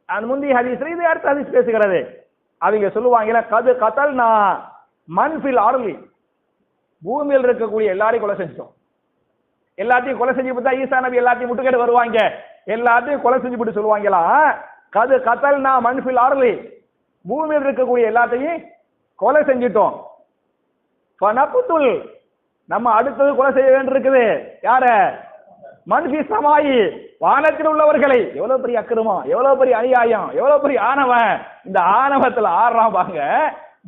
அந்த முந்தைய ஹதீஸ்ல இது அடுத்த ஹதீஸ் பேசுகிறது. அவங்க சொல்லுவாங்கல, கது கத்தல்னா மன்ஃபில் அர்லி, பூமியில் இருக்கக்கூடிய எல்லாரையும் கொலை செஞ்சோம். எல்லாத்தையும் கொலை செஞ்சு விட்டா ஈசா நபி எல்லாத்தையும் முட்டுக்கேட்டு வருவாங்க, எல்லாத்தையும் கொலை செஞ்சு விட்டு சொல்லுவாங்களா, கது கத்தல்னா மன்ஃபில் அர்லி, பூமியில் இருக்கக்கூடிய எல்லாத்தையும் கொலை செஞ்சிட்டோம். ஃபனக்துல், நம்ம அடுத்தது கொலை செய்ய வேண்டியிருக்குது யார? மன்ஃபி சமாயி, வானத்தில் உள்ளவர்களை. எவ்வளவு பெரிய அக்கிரமம், எவ்வளவு பெரிய அநியாயம், எவ்வளவு பெரிய ஆணவன். இந்த ஆணவத்துல ஆடுறான் பாங்க.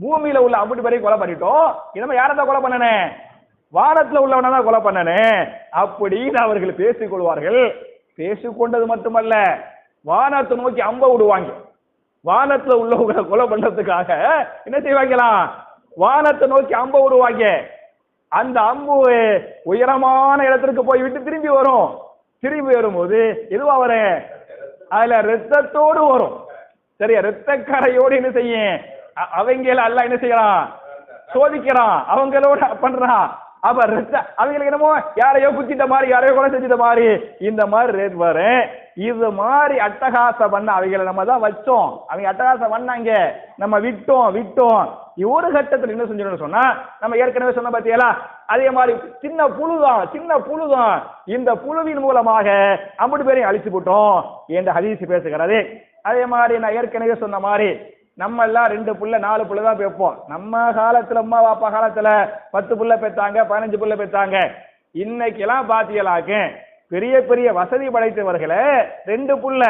பூமியில உள்ள அப்படி பெரிய கொலை பண்ணிட்டோம், இனிமே யாரதான் கொலை பண்ணனே? வானத்துல உள்ளவன தான் கொலை பண்ணனே அப்படின்னு அவர்கள் பேசிக் கொள்வார்கள். பேசிக்கொண்டது மட்டுமல்ல, வானத்தை நோக்கி அம்ப விடுவாங்க. வானத்துல உள்ளவங்களை கொலை பண்றதுக்காக என்ன செய்வாங்களாம், வானத்தை நோக்கி அம்ப விடுவாங்க. அந்த அம்பு உயரமான இடத்திற்கு போய் விட்டு திரும்பி வரும். திரும்பி வரும்போது எதுவா வரும்? அதுல ரத்தத்தோடு வரும், சரியா? ரத்த கரையோடு என்ன செய்யும், அவங்கள அல்ல என்ன செய்யறான், சோதிக்கிறான், அவங்களோட பண்றான். அப்ப அவங்களுக்கு என்னமோ யாரையோ குத்திட்ட மாதிரி, யாரையோ கொலை செஞ்சிட்ட மாதிரி இந்த மாதிரி ரேட் வரும். இது மாதிரி அட்டகாசம் பண்ண அவங்களை நம்ம தான் வச்சோம், அவங்க அட்டகாசம் பண்ணாங்க, நம்ம விட்டோம். ஒரு கட்டத்தில் என்ன செஞ்சோம்னு சொன்னா, நம்ம ஏற்கனவே சொன்ன பாத்தீங்களா, அதே மாதிரி சின்ன புழுதான் இந்த புழுவின் மூலமாக 50 பேரையும் அழிச்சு போட்டோம் என்ற ஹதீஸ் பேசுகிறது. அதே மாதிரி நான் ஏற்கனவே சொன்ன மாதிரி நம்ம எல்லாம் 2 புள்ள 4 புள்ள தான் பெப்போம். நம்ம காலத்துல அம்மா பாப்பா காலத்துல 10 புள்ள பெத்தாங்க, 15 புள்ள பெத்தாங்க. இன்னைக்கு எல்லாம் பாத்தீங்களாக்க பெரிய பெரிய வசதி படைத்தவர்களே 2 புள்ள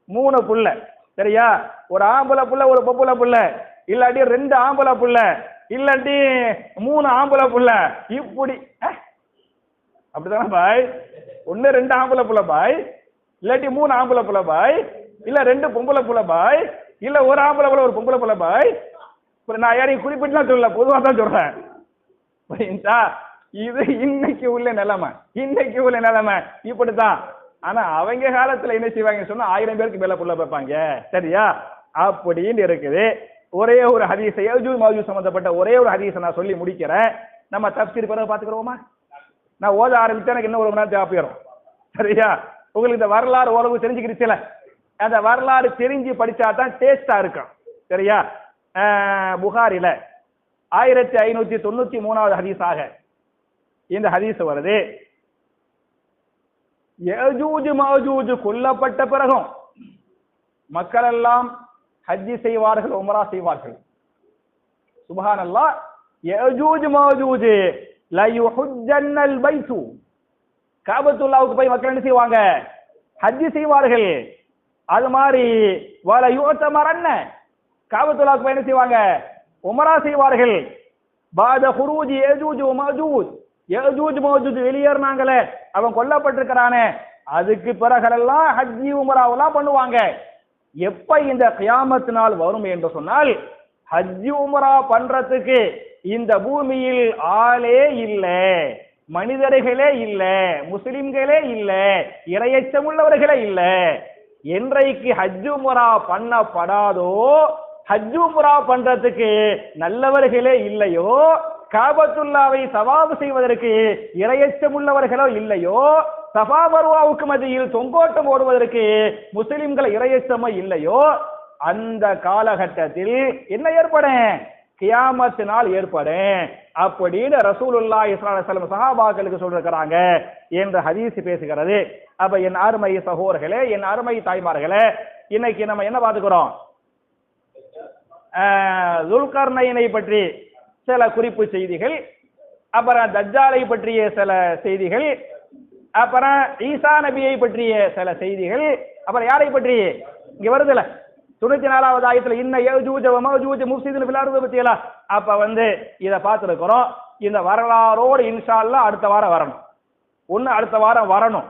3 புள்ள, சரியா? ஒரு ஆம்பளை புள்ள ஒரு பொம்பளை புள்ள, இல்லாட்டி 2 ஆம்பளை புள்ள, இல்லாட்டி 3 ஆம்பளை புள்ள, இப்படி அப்படித்தானே பாய்? 1 2 ஆம்பளை புள்ள பாய், இல்லாட்டி 3 ஆம்பளை புள்ள பாய், இல்ல 2 பொம்பளை புள்ள பாய், இல்ல ஒரு ஆம்பளை புள்ள ஒரு பொம்பளை புள்ள பாய். நான் யாரையும் குறிப்பிட்டுலாம் சொல்லல, பொதுவா தான் சொல்றேன். இது இன்னைக்கு உள்ள நிலைமை, இப்படித்தான். ஆனா அவங்க காலத்துல என்ன செய்வாங்க சொன்னா 1000 பேருக்கு மேல புள்ள வைப்பாங்க, சரியா? அப்படின்னு இருக்குது. ஒரே ஒரு ஹதீஸ், யஜூஜ் மௌஜூஜ் சம்பந்தப்பட்ட ஒரே ஒரு ஹதீஸை நான் சொல்லி முடிக்கிறேன். நம்ம தஃப்சீர் பிறகு பாத்துக்கிறோமா? நான் ஓத ஆரம்பிச்சா எனக்கு இன்னும் 1 மணி நேரம் தேவைப்படும், சரியா? உங்களுக்கு இந்த வரலாறு ஓரளவு தெரிஞ்சுக்கிடுச்சுல, அந்த வரலாறு தெரிஞ்சு படிச்சா தான் டேஸ்டா இருக்கும், சரியா? புகாரில 1593வது ஹதீஸாக இந்த ஹதீஸ் வருது. யஜூஜ் மௌஜூஜ் கொல்லப்பட்ட பிறகும் மக்கள் எல்லாம் ஹஜ்ஜி செய்வார்கள், உம்ரா செய்வார்கள். சுப்ஹானல்லாஹ், யஜூஜ் மஜூஜ் லா யுஹஜ்ஜன்னல் பைத்து, காபத்துல்லாவுக்கு போய் மக்கள் என்ன செய்வாங்க? ஹஜ் செய்வார்கள். அது மாதிரி வல யுத்தமரன்ன, காபத்துல்லாவுக்கு போய் என்ன செய்வாங்க? உம்ரா செய்வார்கள். பாத குரூஜி யஜூஜ் மஜூஜ், யஜூஜ் மஜூஜ் வெளியேறினாங்களே, அவன் கொல்லப்பட்டிருக்கிறானே, அதுக்கு பிறகெல்லாம் ஹஜ்ஜி உம்ராவெல்லாம் பண்ணுவாங்க. எப்ப இந்த கியாமத் நாள் வரும் என்று சொன்னால், ஹஜ்ஜி உம்ரா பண்றதுக்கு இந்த பூமியில் ஆளே இல்லை, மனிதர்களே இல்லை, முஸ்லிம்களே இல்லை, இரையச்சம் உள்ளவர்களே இல்லை. என்றைக்கு ஹஜ்ஜு உம்ரா பண்ணப்படாதோ, ஹஜ்ஜு உம்ரா பண்றதுக்கு நல்லவர்களே இல்லையோ, காபத்துல்லாவை சவாபு செய்வதற்கு இரையச்சம் உள்ளவர்களோ இல்லையோ, சஃபா மர்வாவுக்கு மத்தியில் தொங்கோட்டம் ஓடுவதற்கு முஸ்லிம்கள் இரையச்சமோ இல்லையோ, அந்த காலகட்டத்தில் என்ன ஏற்படும்? கியாமத் நாள் ஏற்படும் அப்படின்னு ரசூலுல்லாஹி ஸல்லல்லாஹு அலைஹி வஸல்லம் சஹாபாக்களுக்கு சொல்றாங்க என்ற ஹதீஸ் பேசுகிறது. அப்ப என் அருமை சகோதரர்களே, என் அருமை தாய்மார்களே, இன்னைக்கு நம்ம என்ன பார்த்துக்கிறோம்? துல்கர்னைனை பற்றி சில குறிப்பு செய்திகள், அப்புறம் தஜ்ஜாலை பற்றிய சில செய்திகள், அப்புறம் ஈசா நபியை பற்றிய சில செய்திகள், அப்புறம் யாரை பற்றி இங்க வருதுல 94வது ஆயத்துல இன்ன யஜூஜ வ மஜூஜ முஃப்ஸிதுன ஃபில் அர்தி பத்தியலா. அப்ப இத பார்த்திருக்கிறோம். இந்த வரலாறோடு இன்ஷா அல்லாஹ் அடுத்த வாரம் வரணும். ஒன்னு அடுத்த வாரம் வரணும்,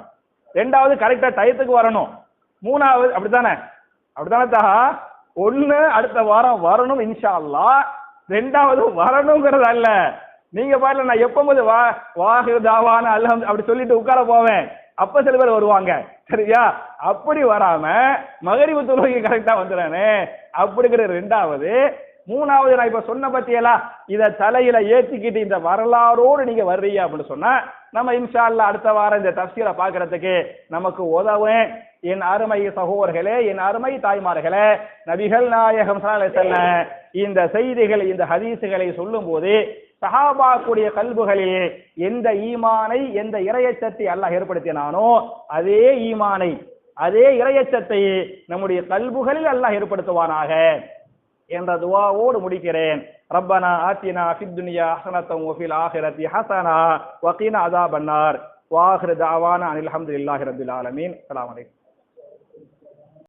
ரெண்டாவது கரெக்டா டயத்துக்கு வரணும், மூணாவது அப்படித்தானே தஹா, ஒன்னு அடுத்த வாரம் வரணும் இன்ஷா அல்லாஹ், ரெண்டாவது வரணுங்கிறது அல்ல. நீங்க பாருங்க, நான் எப்போது வாஹிர் தாவான அல்ஹம் அப்படி சொல்லிட்டு உட்கார போவேன், அப்ப சில பேர் வருவாங்க, சரியா? அப்படி வராம மகரிபு தொழுகை கரெக்டா வந்துடானே அப்படிங்கிற ரெண்டாவது. மூணாவது, நான் இப்ப சொன்ன பத்தியெல்லாம் இத தலையில ஏத்திக்கிட்டு இந்த வரலாறோடு நீங்க வர்றீங்க அப்படின்னு சொன்னா, நம்ம இன்ஷா அல்லாஹ் அடுத்த வாரம் இந்த தஃசீரை பார்க்கறதுக்கு நமக்கு உதவும். என் அருமை சகோதரர்களே, என் அருமை தாய்மார்களே, நபிகள் நாயகம் ஸல்லல்லாஹு அலைஹி வஸல்லம் இந்த செய்திகள், இந்த ஹதீசுகளை சொல்லும் போது சஹாபாக்குடைய கல்புகளில் எந்த ஈமானை, எந்த இறையச்சத்தை அல்லாஹ் ஏற்படுத்தினானோ அதே ஈமானை, அதே இறையச்சத்தை நம்முடைய கல்புகளில் அல்லாஹ் ஏற்படுத்துவானாக என்ற துஆவோடு முடிக்கிறேன். ரப்பனா ஆத்தினா ஃபித் துன்யா ஹஸனத்தன் வ ஃபில் ஆখিরাতি ஹஸனா வ கினா அஸாபன்னார். வ ஆகிரு தஅவானா அனில் ஹம்துலில்லாஹி ரப்பில் ஆலமீன். அஸ்ஸலாமு அலைக்கும்.